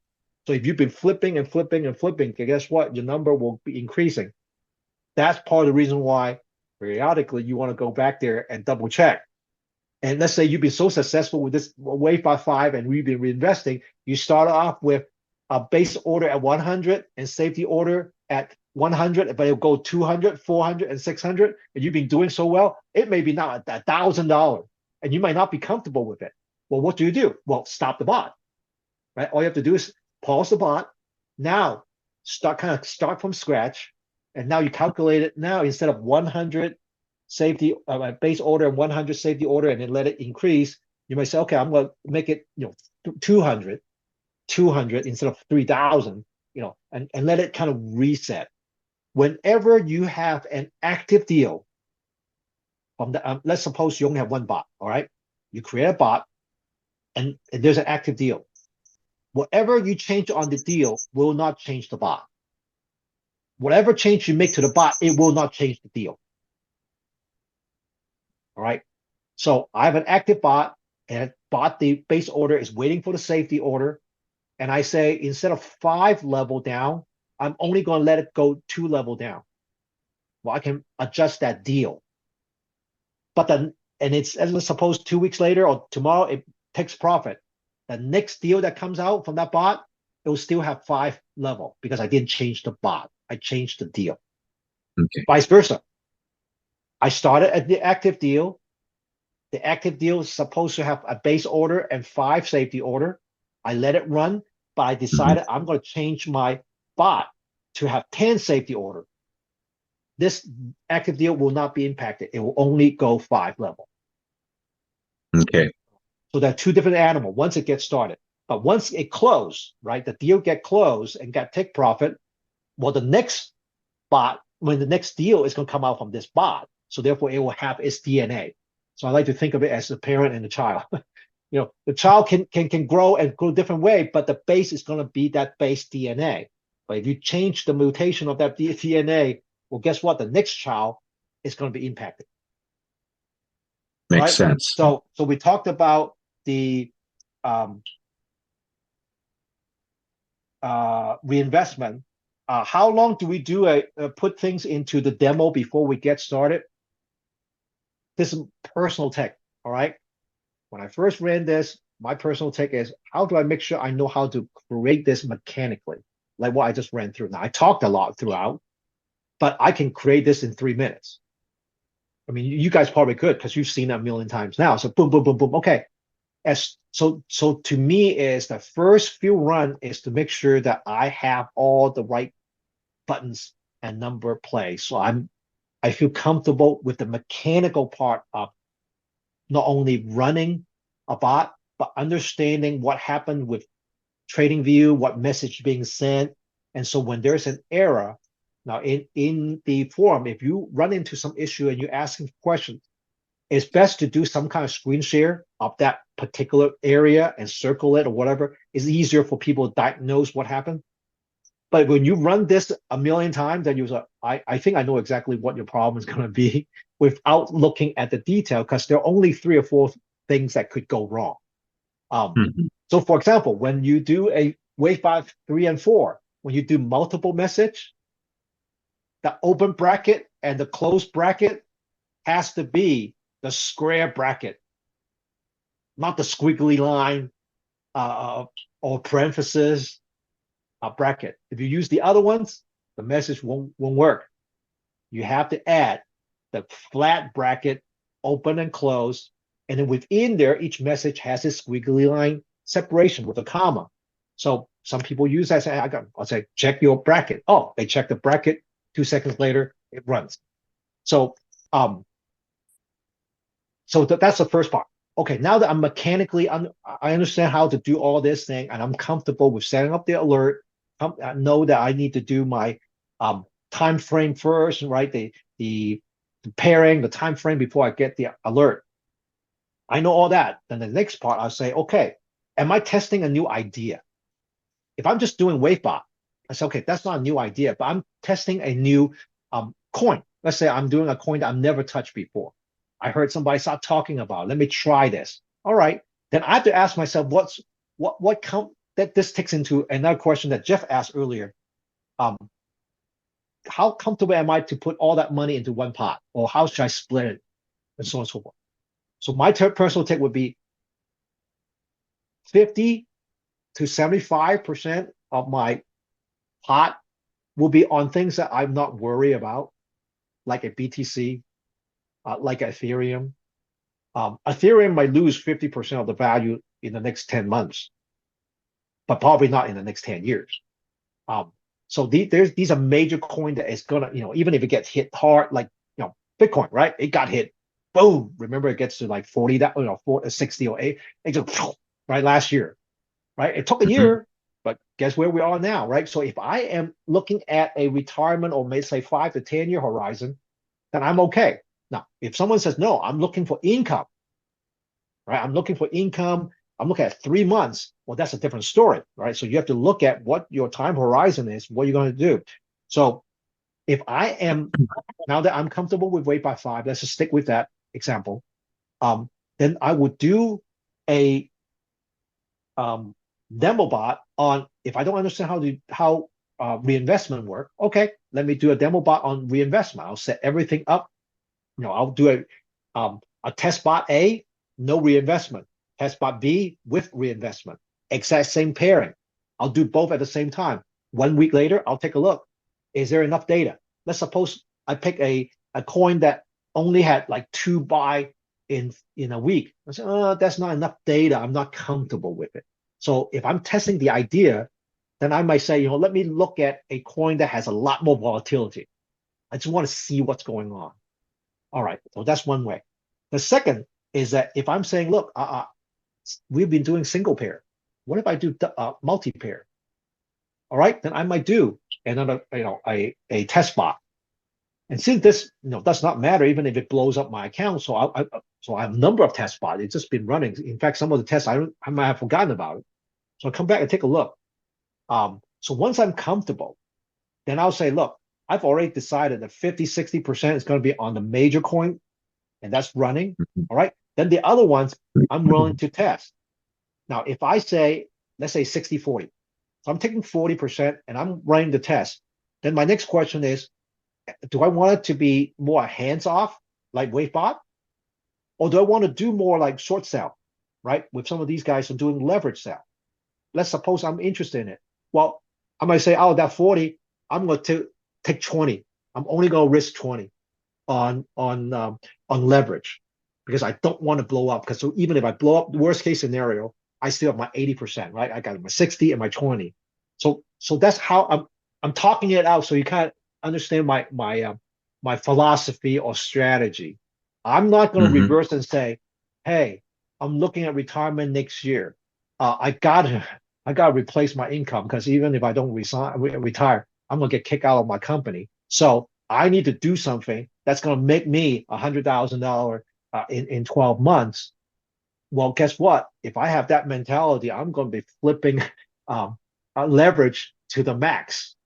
So if you've been flipping and flipping and flipping, guess what? Your number will be increasing. That's part of the reason why periodically you want to go back there and double check. And let's say you've been so successful with this WB5 and we've been reinvesting, you start off with a base order at 100 and safety order at 100, but it'll go 200, 400, and 600. And you've been doing so well, it may be now at $1,000, and you might not be comfortable with it. Well, what do? Well, stop the bot, right? All you have to do is pause the bot. Now, start from scratch, and now you calculate it. Now instead of 100 safety base order and 100 safety order, and then let it increase, you might say, okay, I'm going to make it 200 instead of 3,000, and let it kind of reset. Whenever you have an active deal from the, let's suppose you only have 1 bot, all right? You create a bot and there's an active deal. Whatever you change on the deal will not change the bot. Whatever change you make to the bot, it will not change the deal. All right? So I have an active bot and the base order is waiting for the safety order. And I say, instead of 5 level down, I'm only going to let it go 2 level down. Well, I can adjust that deal. But then, and it's, let's suppose 2 weeks later or tomorrow, it takes profit. The next deal that comes out from that bot, it will still have 5 level because I didn't change the bot. I changed the deal. Okay. Vice versa. I started at the active deal. The active deal is supposed to have a base order and 5 safety order. I let it run, but I decided I'm going to change my bot to have 10 safety order. This active deal will not be impacted. It will only go 5 level. Okay. So there are 2 different animals once it gets started. But once it closed, right, the deal get closed and got take profit, well, the next bot, when the next deal is going to come out from this bot, so therefore it will have its DNA. So I like to think of it as a parent and a child. The child can grow and grow a different way, but the base is going to be that base DNA. But if you change the mutation of that DNA, well, guess what? The next child is going to be impacted. Makes Right? sense. So we talked about the reinvestment. How long do we do put things into the demo before we get started? This is personal tech, all right? When I first ran this, my personal take is, how do I make sure I know how to create this mechanically? Like what I just ran through. Now, I talked a lot throughout, but I can create this in 3 minutes. I mean, you guys probably could because you've seen it a million times now. So boom, boom, boom, boom. Okay. So to me is the first few run is to make sure that I have all the right buttons and number play. So I feel comfortable with the mechanical part of not only running a bot, but understanding what happened with trading view, what message being sent. And so when there's an error, now in the forum, if you run into some issue and you're asking questions, it's best to do some kind of screen share of that particular area and circle it or whatever. It's easier for people to diagnose what happened. But when you run this a million times, then you say, I think I know exactly what your problem is going to be without looking at the detail, because there are only 3 or 4 things that could go wrong. So for example, when you do a wave 5, 3, and 4, when you do multiple message, the open bracket and the closed bracket has to be the square bracket, not the squiggly line or parenthesis bracket. If you use the other ones, the message won't work. You have to add the flat bracket, open and close, and then within there, each message has a squiggly line separation with a comma. So some people use that. I'll say, check your bracket. Oh, they check the bracket. 2 seconds later, it runs. So that's the first part. Okay, now that I'm mechanically, I understand how to do all this thing, and I'm comfortable with setting up the alert. I know that I need to do my time frame first, right? The pairing, the time frame before I get the alert. I know all that. Then the next part, I'll say, okay, am I testing a new idea? If I'm just doing WaveBot, I say, okay, that's not a new idea, but I'm testing a new coin. Let's say I'm doing a coin that I've never touched before. I heard somebody start talking about it. Let me try this. All right. Then I have to ask myself, what count that this takes into another question that Jeff asked earlier. How comfortable am I to put all that money into one pot, or how should I split it, and so on and so forth. So my personal take would be 50 to 75% of my pot will be on things that I'm not worried about, like a BTC, like Ethereum. Ethereum might lose 50% of the value in the next 10 months, but probably not in the next 10 years. So these are major coins that is gonna, even if it gets hit hard, like Bitcoin, right? It got hit, boom. Remember, it gets to like 40, 60 or 8, it just right last year, right? It took a year, but guess where we are now, right? So if I am looking at a retirement or maybe say 5 to 10 year horizon, then I'm okay. Now, if someone says, no, I'm looking for income, right? I'm looking for income. I'm looking at 3 months. Well, that's a different story, right? So you have to look at what your time horizon is, what you're going to do. So if I am, now that I'm comfortable with Wave by 5, let's just stick with that example. Then I would do a demo bot on, if I don't understand how reinvestment work, okay, let me do a demo bot on reinvestment. I'll set everything up. I'll do a test bot A, no reinvestment. Test bot B with reinvestment. Exact same pairing. I'll do both at the same time. 1 week later, I'll take a look. Is there enough data? Let's suppose I pick a coin that only had like 2 buy in a week. I say, oh, that's not enough data. I'm not comfortable with it. So if I'm testing the idea, then I might say, let me look at a coin that has a lot more volatility. I just want to see what's going on. All right, so that's one way. The second is that if I'm saying, look, we've been doing single pair. What if I do multi-pair? All right, then I might do another, a test bot. And since this, does not matter, even if it blows up my account, so I have a number of test bots. It's just been running. In fact, some of the tests I might have forgotten about it. So I come back and take a look. So once I'm comfortable, then I'll say, look, I've already decided that 50, 60% is going to be on the major coin, and that's running. All right. Then the other ones I'm willing to test. Now, if I say, let's say 60, 40, so I'm taking 40% and I'm running the test, then my next question is, do I want it to be more hands off, like WaveBot? Or do I want to do more like short sell, right? With some of these guys are doing leverage sell. Let's suppose I'm interested in it. Well, I might say, oh, that 40, I'm going to take 20. I'm only going to risk 20 on leverage because I don't want to blow up. Because so even if I blow up, the worst case scenario, I still have my 80%, right? I got my 60 and my 20. So that's how I'm talking it out so you kind of understand my philosophy or strategy. I'm not going to Mm-hmm. reverse and say, hey, I'm looking at retirement next year. I gotta replace my income because even if I don't retire, I'm gonna get kicked out of my company. So I need to do something that's gonna make me $100,000 in 12 months. Well, guess what? If I have that mentality, I'm gonna be flipping leverage to the max,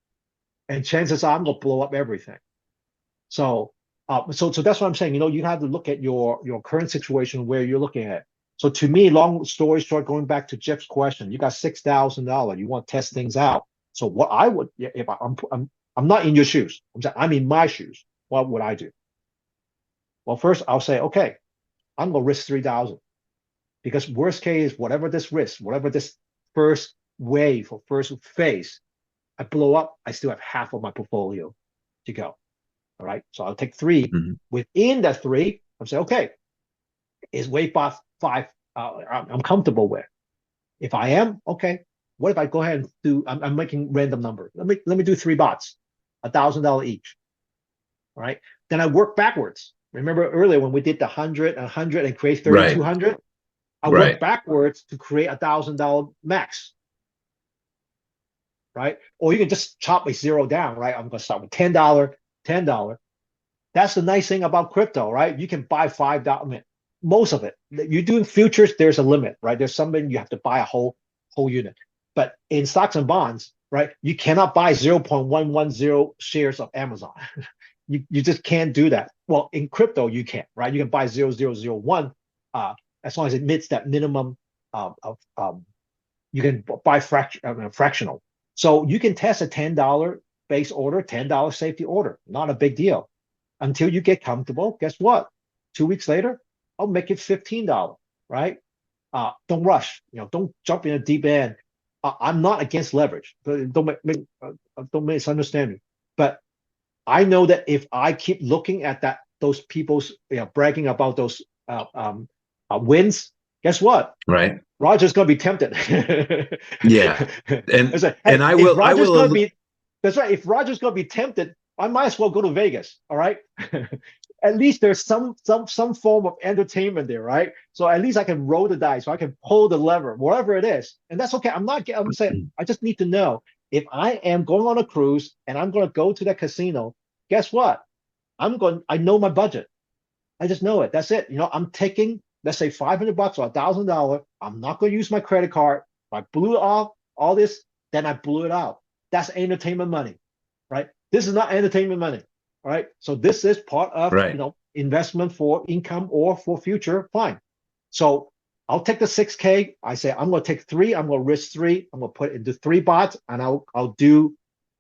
and chances are I'm gonna blow up everything. So that's what I'm saying. You have to look at your current situation where you're looking at. So to me, long story short, going back to Jeff's question, you got $6,000. You want to test things out. So what I would, if I'm not in your shoes, I'm in my shoes. What would I do? Well, first I'll say, okay, I'm gonna risk 3,000 because worst case, whatever this risk, whatever this first wave or first phase, I blow up, I still have half of my portfolio to go. All right. So I'll take three. Mm-hmm. Within that three, I'm saying, okay, is WaveBot 5 I'm comfortable with? If I am, okay, what if I go ahead and do, I'm making random number. Let me do three bots, $1,000 each. All right. Then I work backwards. Remember earlier when we did the 100 and create Right. 3,200? I work Right. backwards to create $1,000 max. Right. Or you can just chop a zero down, right? I'm going to start with $10, $10. That's the nice thing about crypto, right? You can buy $5. Most of it. You're doing futures, there's a limit, right? There's something you have to buy a whole unit. But in stocks and bonds, right, you cannot buy 0.110 shares of Amazon. You just can't do that. Well, in crypto, you can, right? You can buy 0.0001 as long as it meets that minimum of you can buy fractional. So you can test a $10 base order, $10 safety order. Not a big deal until you get comfortable. Guess what? 2 weeks later, I'll make it $15, right? Don't rush. Don't jump in a deep end. I'm not against leverage. Don't misunderstand me. But I know that if I keep looking at those people's bragging about those wins, guess what? Right. Roger's gonna be tempted. Yeah. And It's like, and hey, I if will I Roger's gonna will be, that's right. If Roger's gonna be tempted, I might as well go to Vegas. All right. At least there's some form of entertainment there, right? So at least I can roll the dice, so I can pull the lever, whatever it is, and that's okay. I'm saying I just need to know if I am going on a cruise and I'm going to go to that casino. Guess what? I know my budget. I just know it. That's it. I'm taking, let's say $500 or $1,000. I'm not going to use my credit card. If I blew it off, all this, then I blew it out. That's entertainment money, right? This is not entertainment money, all right? So this is part of, right. investment for income or for future. Fine. So I'll take the 6K. I say I'm going to take three. I'm going to risk three. I'm going to put it into three bots, and I'll do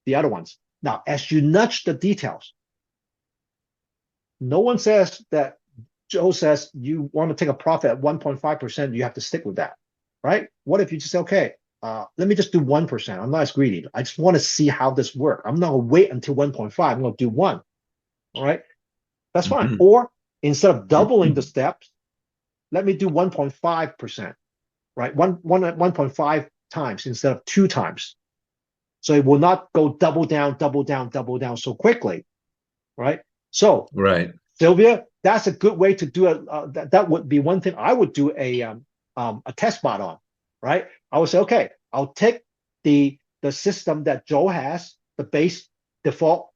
the other ones. Now, as you nudge the details, no one says that Joe says you want to take a profit at 1.5%, you have to stick with that, right? What if you just say, okay, let me just do 1%. I'm not as greedy. I just want to see how this works. I'm not going to wait until 1.5. I'm going to do one. All right. That's fine. Mm-hmm. Or instead of doubling the steps, let me do 1.5%, right? 1.5 times instead of two times. So it will not go double down, double down, double down so quickly, right? So Right. Sylvia, that's a good way to do it. That would be one thing I would do a test bot on, right? I would say, okay, I'll take the system that Joe has, the base default,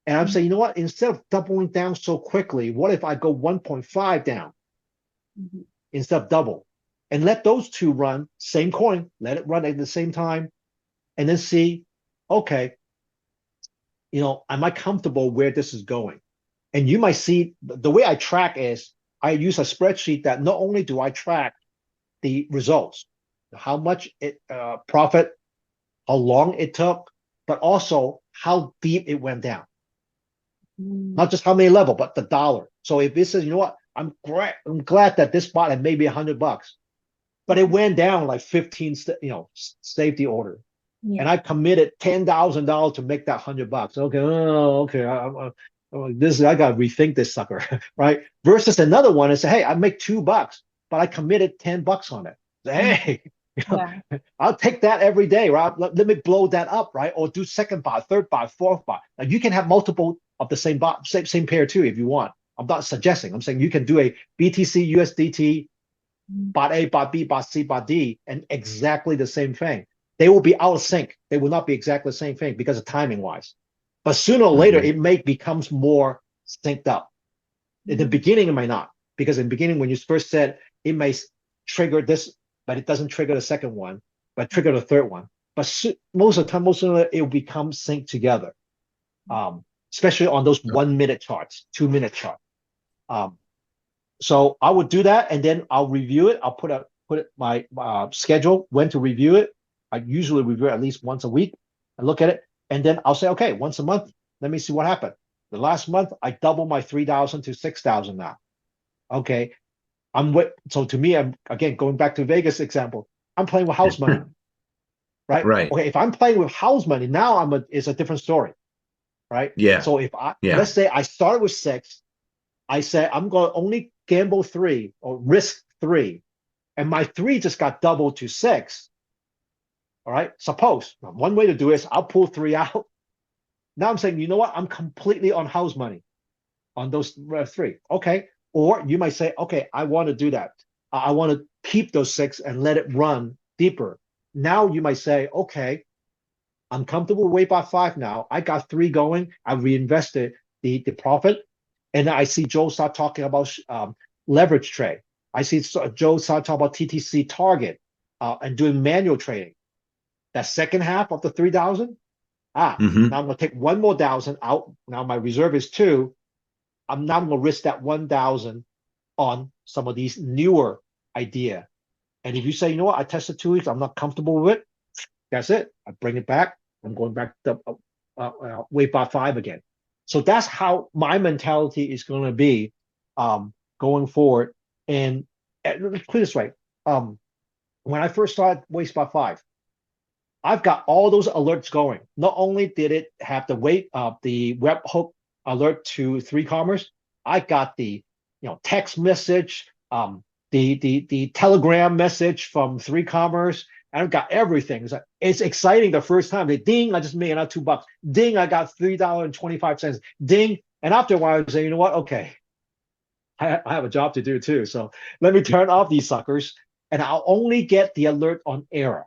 and I'm saying, you know what? Instead of doubling down so quickly, what if I go 1.5 down instead of double, and let those two run same coin, let it run at the same time, and then see, okay, am I comfortable where this is going? And you might see the way I track is I use a spreadsheet that not only do I track the results, how much it profit, how long it took, but also how deep it went down. Not just how many level, but the dollar. So if it says, what, I'm glad that this bought at maybe $100, but it went down like 15, safety order. Yeah. And I committed $10,000 to make that $100. Okay, okay, I gotta rethink this sucker, right? Versus another one and say, hey, I make $2, but I committed $10 on it. Hey, Yeah. I'll take that every day, right? Let me blow that up, right? Or do second buy, third buy, fourth buy. Now you can have multiple of the same buy, same pair too if you want. I'm not suggesting. I'm saying you can do a BTC USDT, bot A, bot B, bot C, bot D, and exactly the same thing. They will be out of sync. They will not be exactly the same thing because of timing wise. But sooner or later, it may becomes more synced up. In the beginning, it might not, because in the beginning, when you first said it may trigger this, but it doesn't trigger the second one, but trigger the third one. But most of the time, most of it will become synced together, especially on those 1 minute charts, 2 minute charts. So I would do that, and then I'll review it. I'll put my schedule when to review it. I usually review it at least once a week and look at it, and then I'll say, okay, once a month, let me see what happened. The last month, I doubled my 3,000 to 6,000 now. Okay, so to me, I'm again going back to Vegas example. I'm playing with house money, right? Right. Okay, if I'm playing with house money now, it's a different story, right? Yeah. So if let's say I started with 6, I say I'm going to only gamble 3 or risk 3, and my 3 just got doubled to 6. All right. Suppose one way to do it is I'll pull 3 out. Now I'm saying, you know what? I'm completely on house money on those 3. Okay. Or you might say, okay, I want to do that. I want to keep those 6 and let it run deeper. Now you might say, okay, I'm comfortable with WB5 now. I got 3 going. I reinvested the profit. And I see Joe start talking about leverage trade. I see Joe start talking about TTC target and doing manual trading. That second half of the 3,000, now I'm going to take 1 more 1,000 out. Now my reserve is 2. I'm not going to risk that 1,000 on some of these newer idea. And if you say, you know what, I tested 2 weeks, I'm not comfortable with it, that's it. I bring it back. I'm going back to WB5 again. So that's how my mentality is going to be going forward. And let's put it this way. When I first started WB5, I've got all those alerts going. Not only did it have the webhook alert to 3Commerce, I got the text message, the Telegram message from 3Commerce. I've got everything. It's exciting the first time. Ding, I just made another $2. Ding, I got $3.25. Ding, and after a while, I say, you know what? Okay, I have a job to do too. So let me turn off these suckers, and I'll only get the alert on error.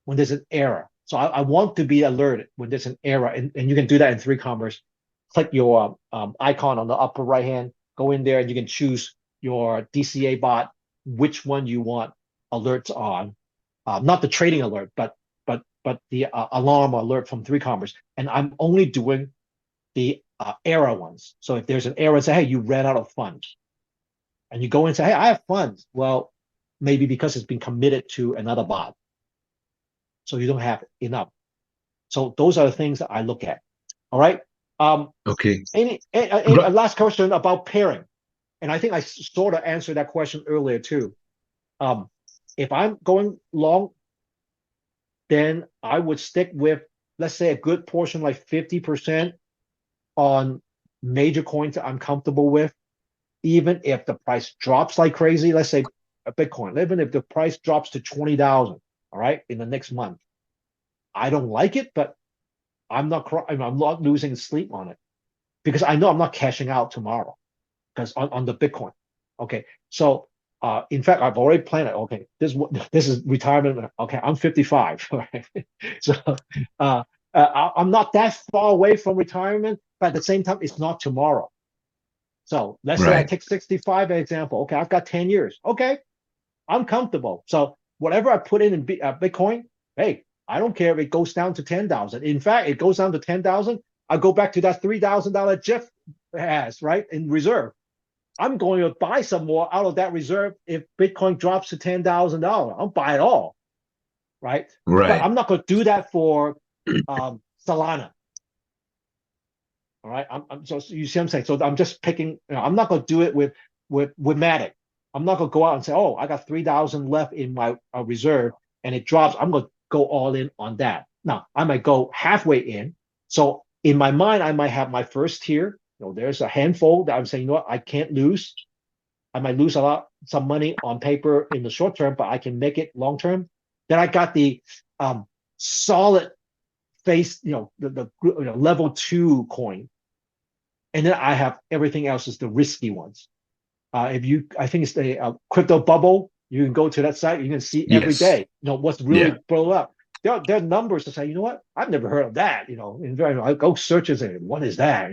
When there's an error. So I want to be alerted when there's an error. And you can do that in 3Commerce. Click your icon on the upper right hand, go in there, and you can choose your DCA bot, which one you want alerts on. Not the trading alert, but the alarm alert from 3Commerce. And I'm only doing the error ones. So if there's an error, say, hey, you ran out of funds. And you go and say, hey, I have funds. Well, maybe because it's been committed to another bot. So you don't have enough. So those are the things that I look at. All right. Okay. Any last question about pairing, and I think I sort of answered that question earlier too. If I'm going long, then I would stick with, let's say, a good portion, like 50% on major coins that I'm comfortable with, even if the price drops like crazy. Let's say a Bitcoin, even if the price drops to 20,000. All right, in the next month, I don't like it, but I'm not losing sleep on it because I know I'm not cashing out tomorrow because on the Bitcoin. Okay, so in fact, I've already planned it. Okay, this is retirement. Okay, I'm 55. Right? So I'm not that far away from retirement, but at the same time, it's not tomorrow. So let's say I take 65 as an example. Okay, I've got 10 years. Okay, I'm comfortable. So whatever I put in Bitcoin, hey, I don't care if it goes down to 10,000. In fact, it goes down to 10,000. I go back to that $3,000 Jeff has, right, in reserve. I'm going to buy some more out of that reserve if Bitcoin drops to $10,000. I'll buy it all, right? But Right. I'm not going to do that for Solana. All right. So you see what I'm saying? So I'm just picking, I'm not going to do it with Matic. I'm not going to go out and say, oh, I got 3,000 left in my reserve and it drops. I'm going to go all in on that. Now, I might go halfway in. So in my mind, I might have my first tier. There's a handful that I'm saying, I can't lose. I might lose some money on paper in the short term, but I can make it long term. Then I got the solid face, the level 2 coin. And then I have everything else is the risky ones. I think it's the crypto bubble. You can go to that site. You can see every Yes. day, what's Yeah. really blown up. There are numbers to say, I've never heard of that. I go search and say, what is that?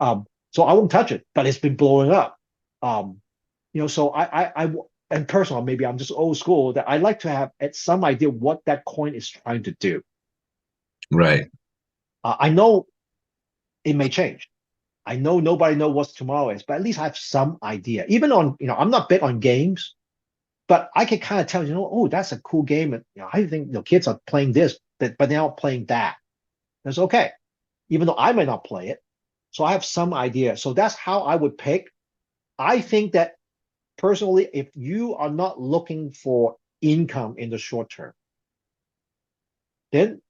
So I won't touch it, but it's been blowing up. So and personal, maybe I'm just old school that I like to have some idea what that coin is trying to do. Right. I know it may change. I know nobody knows what tomorrow is, but at least I have some idea. Even on, I'm not big on games, but I can kind of tell, oh, that's a cool game. And I think kids are playing this, but they're not playing that. That's okay, even though I may not play it. So I have some idea. So that's how I would pick. I think that personally, if you are not looking for income in the short term, then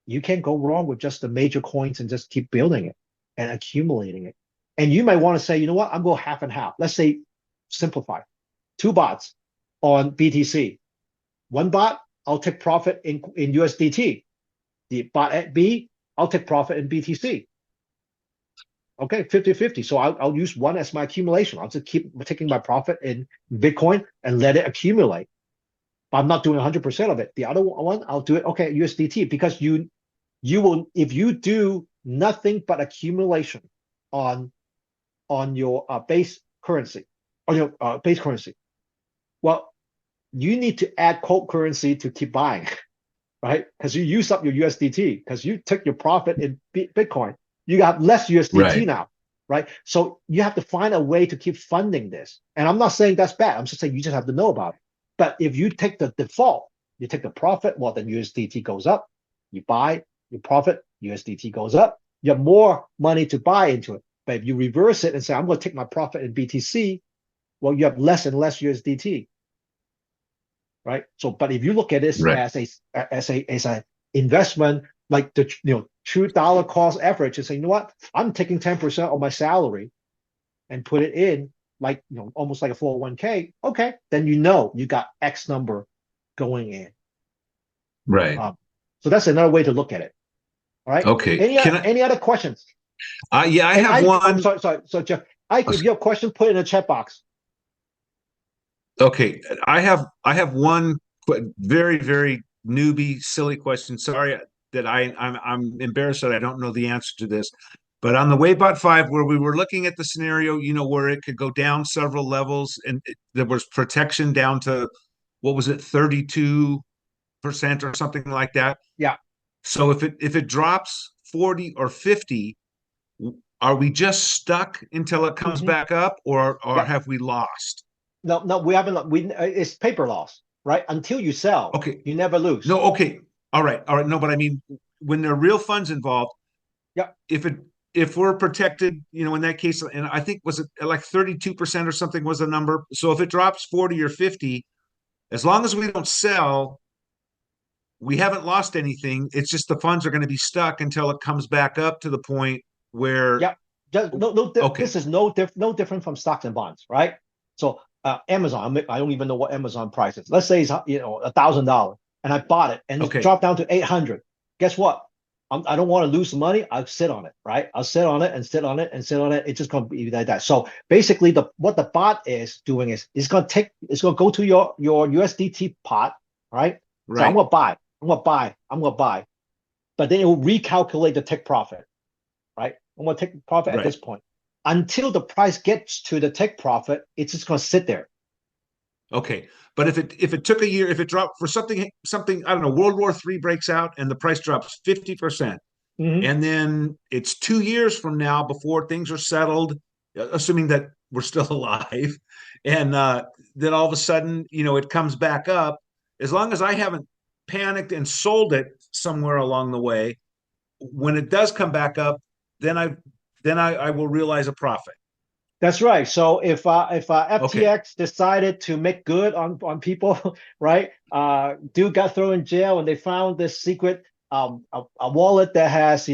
you can't go wrong with just the major coins and just keep building it and accumulating it. And you might want to say, you know what, I'm going half and half. Let's say simplify. 2 bots on BTC. 1 bot, I'll take profit in USDT. The bot at B, I'll take profit in BTC. Okay, 50-50. So I'll use one as my accumulation. I'll just keep taking my profit in Bitcoin and let it accumulate. But I'm not doing 100% of it. The other one, I'll do it, okay, USDT, because you will, if you do nothing but accumulation on your base currency, well, you need to add cold currency to keep buying, right? Because you use up your USDT, because you took your profit in Bitcoin. You got less USDT Right. now, right? So you have to find a way to keep funding this. And I'm not saying that's bad. I'm just saying you just have to know about it. But if you take the default, you take the profit, well, then USDT goes up. You buy, your profit, USDT goes up. You have more money to buy into it. But if you reverse it and say, I'm going to take my profit in BTC, well, you have less and less USDT, right? So, but if you look at this Right. as a investment, like the true dollar cost average, and say, you know what, I'm taking 10% of my salary and put it in, like almost like a 401k. Okay, then you got X number going in. Right. So that's another way to look at it. All right. Okay. Can I? Any other questions? Yeah, I And have I'm one. sorry. So Jeff, Ike, if you have questions, put it in the chat box. Okay, I have one very very newbie silly question. Sorry that I'm embarrassed that I don't know the answer to this. But on the WB5, where we were looking at the scenario, where it could go down several levels, and there was protection down to what was it, 32% or something like that. Yeah. So if it drops 40 or 50, are we just stuck until it comes Mm-hmm. back up, or Yeah. have we lost? No, we haven't. It's paper loss, right? Until you sell, Okay. you never lose. No, okay. All right. No, but I mean, when there are real funds involved, Yeah. if we're protected, in that case, and I think was it like 32% or something was the number. So if it drops 40 or 50, as long as we don't sell, we haven't lost anything. It's just the funds are going to be stuck until it comes back up to the point where Yeah. No, okay. this is no different from stocks and bonds, right? So Amazon, I don't even know what Amazon price is. Let's say it's $1,000, and I bought it, and it's Okay. dropped down to 800. Guess what? I don't want to lose the money. I'll sit on it, right? I'll sit on it and sit on it and sit on it. It's just going to be like that. So basically, what the bot is doing is it's going to go to your USDT pot, right? So I'm Right. going to buy. I'm going to buy. But then it will recalculate the take profit, right? I'm going to take profit at Right. this point. Until the price gets to the take profit, it's just going to sit there. Okay, but if it took a year, if it dropped for something I don't know, World War III breaks out and the price drops 50%, Mhm. and then it's 2 years from now before things are settled, assuming that we're still alive, and then all of a sudden, it comes back up. As long as I haven't panicked and sold it somewhere along the way, when it does come back up, then I will realize a profit. That's right. So if Okay, FTX decided to make good on people, right? Dude got thrown in jail, and they found this secret a wallet that has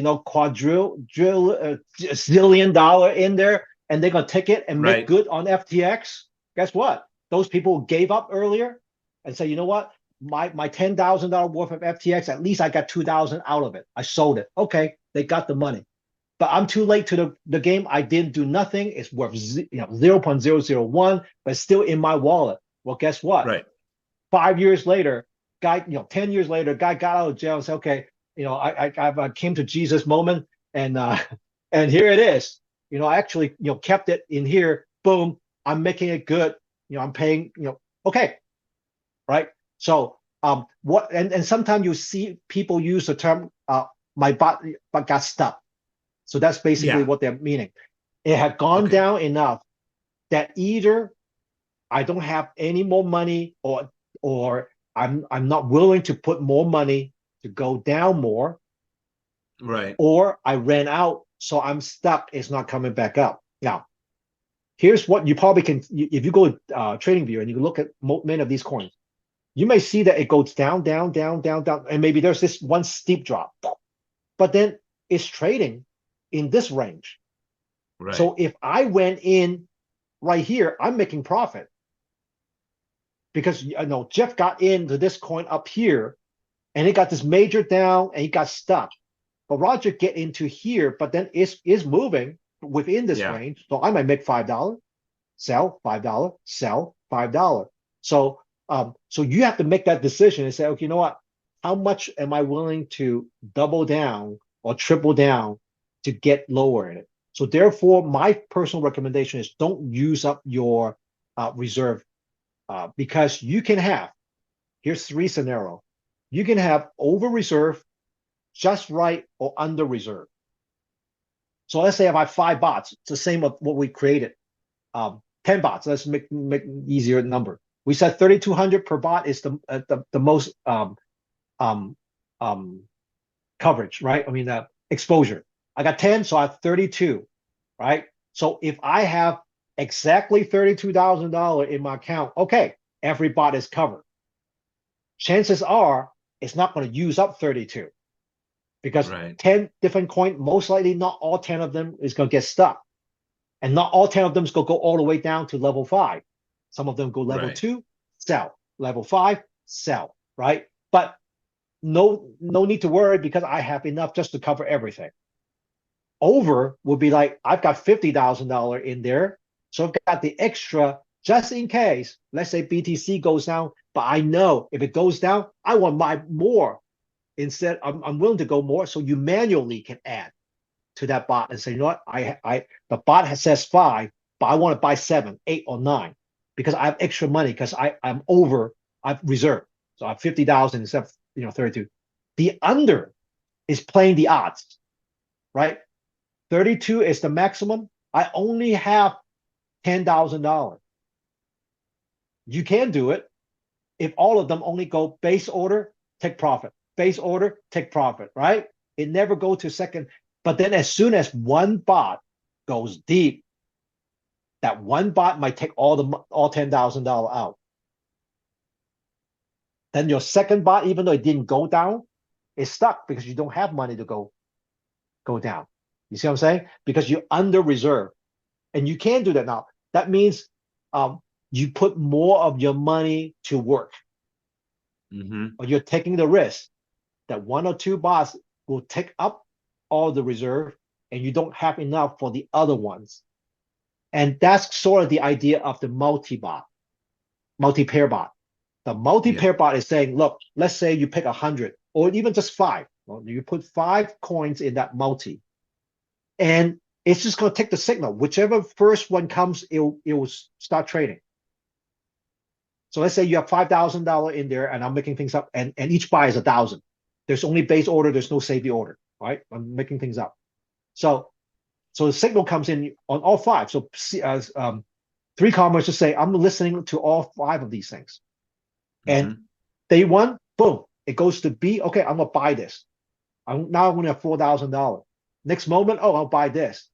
zillion dollar in there, and they're gonna take it and make right, good on FTX. Guess what? Those people who gave up earlier and say, you know what? My $10,000 worth of FTX, at least I got 2,000 out of it. I sold it. Okay, they got the money, but I'm too late to the game. I didn't do nothing. It's worth 0.001, but it's still in my wallet. Well, guess what? right. 5 years later, guy, 10 years later, guy got out of jail and said, okay, I came to Jesus moment, and and here it is. I actually kept it in here. Boom, I'm making it good. I'm paying. Okay, right. So what? And sometimes you see people use the term my bot but got stuck. So that's basically Yeah. what they're meaning. It had gone Okay. down enough that either I don't have any more money, or I'm not willing to put more money to go down more, Right. or I ran out, so I'm stuck. It's not coming back up. Now, here's what you probably can, if you go to TradingView and you look at many of these coins, you may see that it goes down, down, down, down, down, and maybe there's this one steep drop, but then it's trading in this range. Right. So if I went in right here, I'm making profit because Jeff got into this coin up here, and it got this major down and he got stuck. But Roger get into here, but then is moving within this Yeah. range. So I might make $5, sell $5, sell $5. So you have to make that decision and say, okay, you know what? How much am I willing to double down or triple down to get lower in it? So therefore, my personal recommendation is don't use up your reserve, because you can have, here's three scenarios. You can have over reserve, just right, or under reserve. So let's say if I have 5 bots, it's the same of what we created. 10 bots. Let's make easier number. We said 3,200 per bot is the most um, um, coverage, right? I mean, exposure. I got 10, so I have 32, right? So if I have exactly $32,000 in my account, okay, every bot is covered. Chances are it's not going to use up 32, because Right. 10 different coins, most likely not all 10 of them is going to get stuck. And not all 10 of them is going to go all the way down to level 5. Some of them go level Right. 2, sell. Level 5, sell, right? But no need to worry, because I have enough just to cover everything. Over would be like, I've got $50,000 in there. So I've got the extra just in case. Let's say BTC goes down, but I know if it goes down, I want to buy more. Instead, I'm willing to go more. So you manually can add to that bot and say, you know what, the bot says 5, but I want to buy 7, 8, or 9 because I have extra money, because I'm over, I've reserved. So I have 50,000 instead of 32. The under is playing the odds, right? 32 is the maximum. I only have $10,000. You can do it if all of them only go base order, take profit. Base order, take profit, right? It never go to second. But then as soon as one bot goes deep, that one bot might take all $10,000 out. Then your second bot, even though it didn't go down, is stuck because you don't have money to go down. You see what I'm saying? Because you're under reserve, and you can do that now. That means you put more of your money to work, Mm-hmm. or you're taking the risk that one or two bots will take up all the reserve, and you don't have enough for the other ones. And that's sort of the idea of the multi-bot, multi-pair bot. The Yeah. multi-pair bot is saying, look, let's say you pick 100 or even just 5. Well, you put 5 coins in that multi, and it's just going to take the signal. Whichever first one comes, it will start trading. So let's say you have $5,000 in there, and I'm making things up, and each buy is 1,000. There's only base order. There's no safety order, right? I'm making things up. So the signal comes in on all five. So 3 commas just say I'm listening to all five of these things, and day one, boom, it goes to B. Okay, I'm gonna buy this. I'm gonna have $4,000. Next moment, oh, I'll buy this,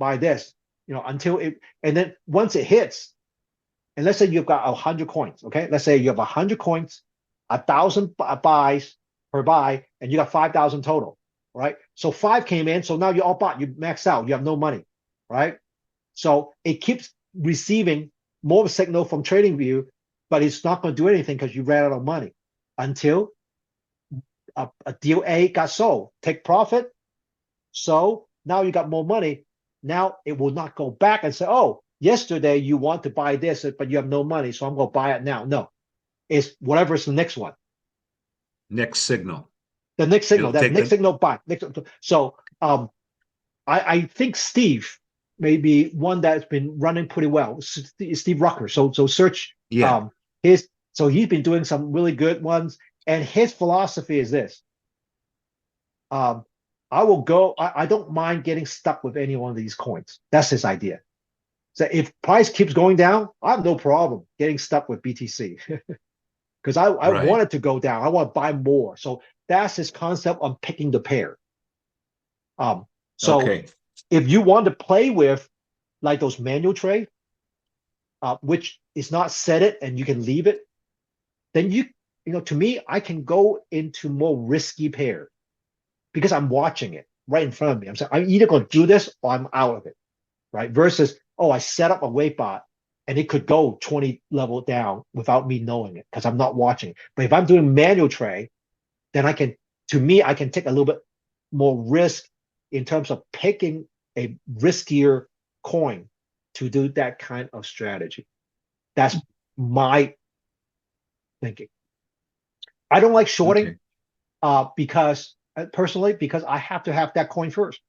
until it, and then once it hits, and let's say you've got 100 coins. Okay, let's say you have 100 coins, 1,000 buys per buy, and you got 5,000 total, right? So 5 came in, so now you all bought, you maxed out, you have no money, right? So it keeps receiving more signal from TradingView, but it's not going to do anything because you ran out of money until a deal A got sold. Take profit. So now you got more money. Now it will not go back and say, oh, yesterday you want to buy this, but you have no money, so I'm going to buy it now. No, it's whatever's the next one. Next signal. The next signal. It'll That take next the- signal buy. So I think Steve may be one that's been running pretty well. Steve Rucker. So search Yeah. his. So he's been doing some really good ones, and his philosophy is this. I will go. I don't mind getting stuck with any one of these coins. That's his idea. So if price keeps going down, I have no problem getting stuck with BTC because I Right. want it to go down. I want to buy more. So that's his concept on picking the pair. So Okay. if you want to play with like those manual trade, which is not set it and you can leave it, then to me, I can go into more risky pair because I'm watching it right in front of me. I'm saying I'm either going to do this or I'm out of it, right? Versus, oh, I set up a wait bot and it could go 20 level down without me knowing it because I'm not watching it. But if I'm doing manual trade, then I can take a little bit more risk in terms of picking a riskier coin to do that kind of strategy. That's my thinking. I don't like shorting because I have to have that coin first.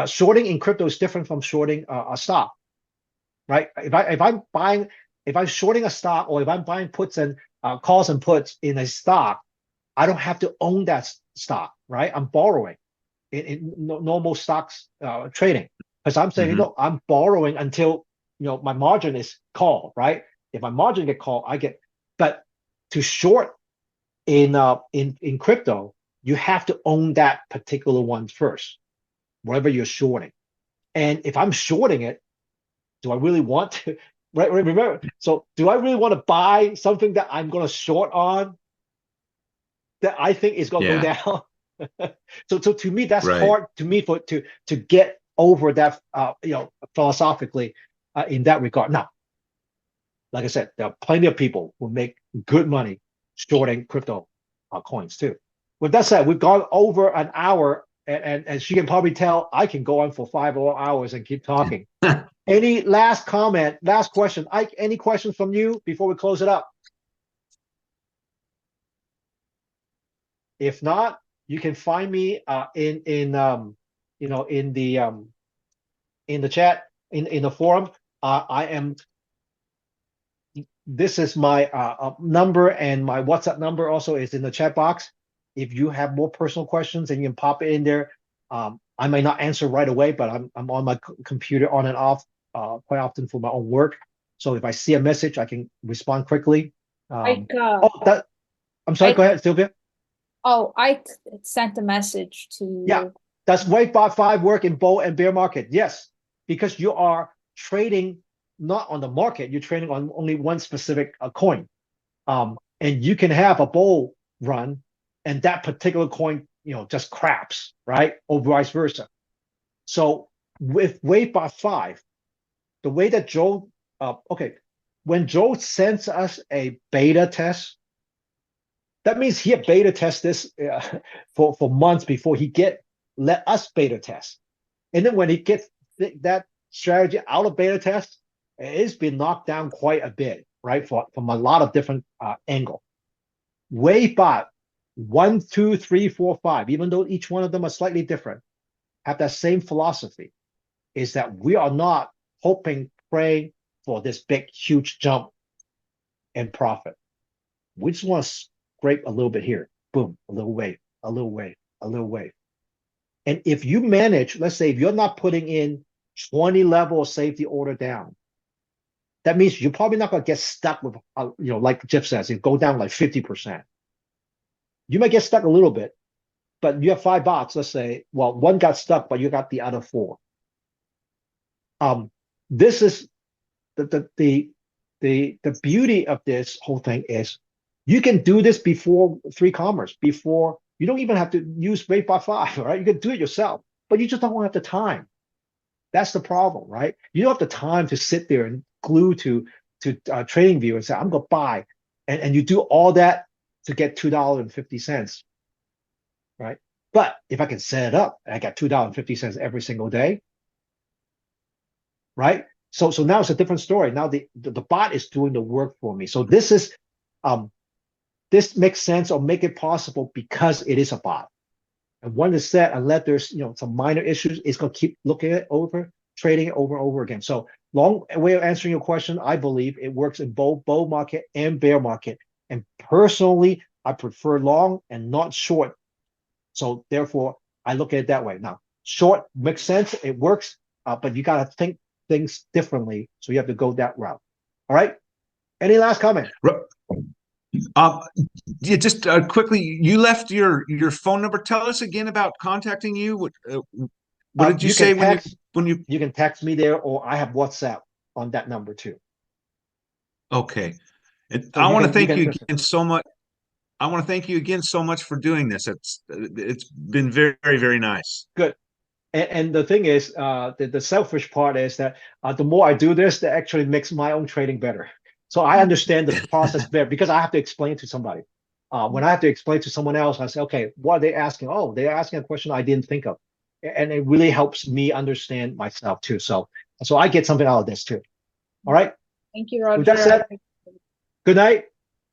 Shorting in crypto is different from shorting a stock, right? If I'm shorting a stock, or if I'm buying puts and calls and puts in a stock, I don't have to own that stock, right? I'm borrowing in normal stocks trading because I'm saying, I'm borrowing until my margin is called, right? If my margin get called, I get. But to short in crypto, you have to own that particular one first, whatever you're shorting. And if I'm shorting it, do I really want to? Right, remember. So, do I really want to buy something that I'm going to short on that I think is going to go down? So to me, that's hard to me to get over that, philosophically, in that regard. Now, like I said, there are plenty of people who make good money shorting crypto coins too. With that said, we've gone over an hour, and as you can probably tell, I can go on for 5 more hours and keep talking. Any last comment, last question? Ike, any questions from you before we close it up? If not, you can find me in the chat, in the forum. This is my number, and my WhatsApp number also is in the chat box. If you have more personal questions, and you can pop it in there. I may not answer right away, but I'm on my computer on and off quite often for my own work. So if I see a message, I can respond quickly. I'm sorry. Go ahead, Sylvia. Oh, I sent a message to you. Yeah, does WB5 work in bull and bear market? Yes, because you are trading not on the market, you're trading on only one specific coin. And you can have a bull run and that particular coin, just craps, right? Or vice versa. So with WB5, the way that Joe, when Joe sends us a beta test, that means he had beta test this for months before he let us beta test. And then when he gets that strategy out of beta test, it's been knocked down quite a bit, right? From a lot of different angles. WB5 1, 2, 3, 4, 5, even though each one of them are slightly different, have that same philosophy, is that we are not hoping, praying for this big, huge jump. and profit. We just want to scrape a little bit here. Boom, a little wave, a little wave, a little wave. And if you manage, let's say if you're not putting in 20 level of safety order down, that means you're probably not going to get stuck with, like Jeff says, it go down like 50%. You might get stuck a little bit, but you have 5 bots, let's say, well, one got stuck, but you got the other 4. This is the beauty of this whole thing is you can do this before 3-commerce, before you don't even have to use WB5, right? You can do it yourself, but you just don't have the time. That's the problem, right? You don't have the time to sit there and glue to TradingView and say, I'm going to buy. And you do all that to get $2.50, right? But if I can set it up and I got $2.50 every single day, right? So now it's a different story. Now the bot is doing the work for me. So this is this makes sense or make it possible because it is a bot. And when it's set, unless there's some minor issues, it's going to keep looking at it over, trading it over and over again. So long way of answering your question, I believe it works in both bull market and bear market. And personally, I prefer long and not short. So therefore, I look at it that way. Now, short makes sense, it works, but you got to think things differently. So you have to go that route. All right. Any last comment? Yeah, just quickly, you left your phone number. Tell us again about contacting you. What did you say when you you can text me there, or I have WhatsApp on that number too. Okay. And So I want to thank you again so much. I want to thank you again so much for doing this. It's been very, very, very nice. Good. And the thing is, the selfish part is that the more I do this, that actually makes my own trading better. So I understand the process better because I have to explain to somebody. When I have to explain to someone else, I say, okay, what are they asking? Oh, they're asking a question I didn't think of. And it really helps me understand myself too. So I get something out of this too. All right. Thank you, Roger. With that said, good night.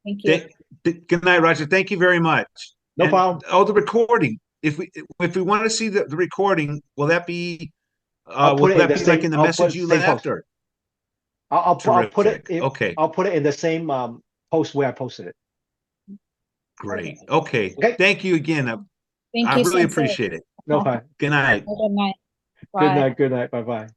Thank you. Good night, Roger. Thank you very much. No problem. Oh, the recording. If we want to see the recording, will that be like in the message you left, or I'll put it okay. I'll put it in the same post where I posted it. Great. Okay. Thank you again. Thank I you, really Sensei. appreciate it. No problem. Good night. Good night. Good Bye. night. Good night. Bye bye.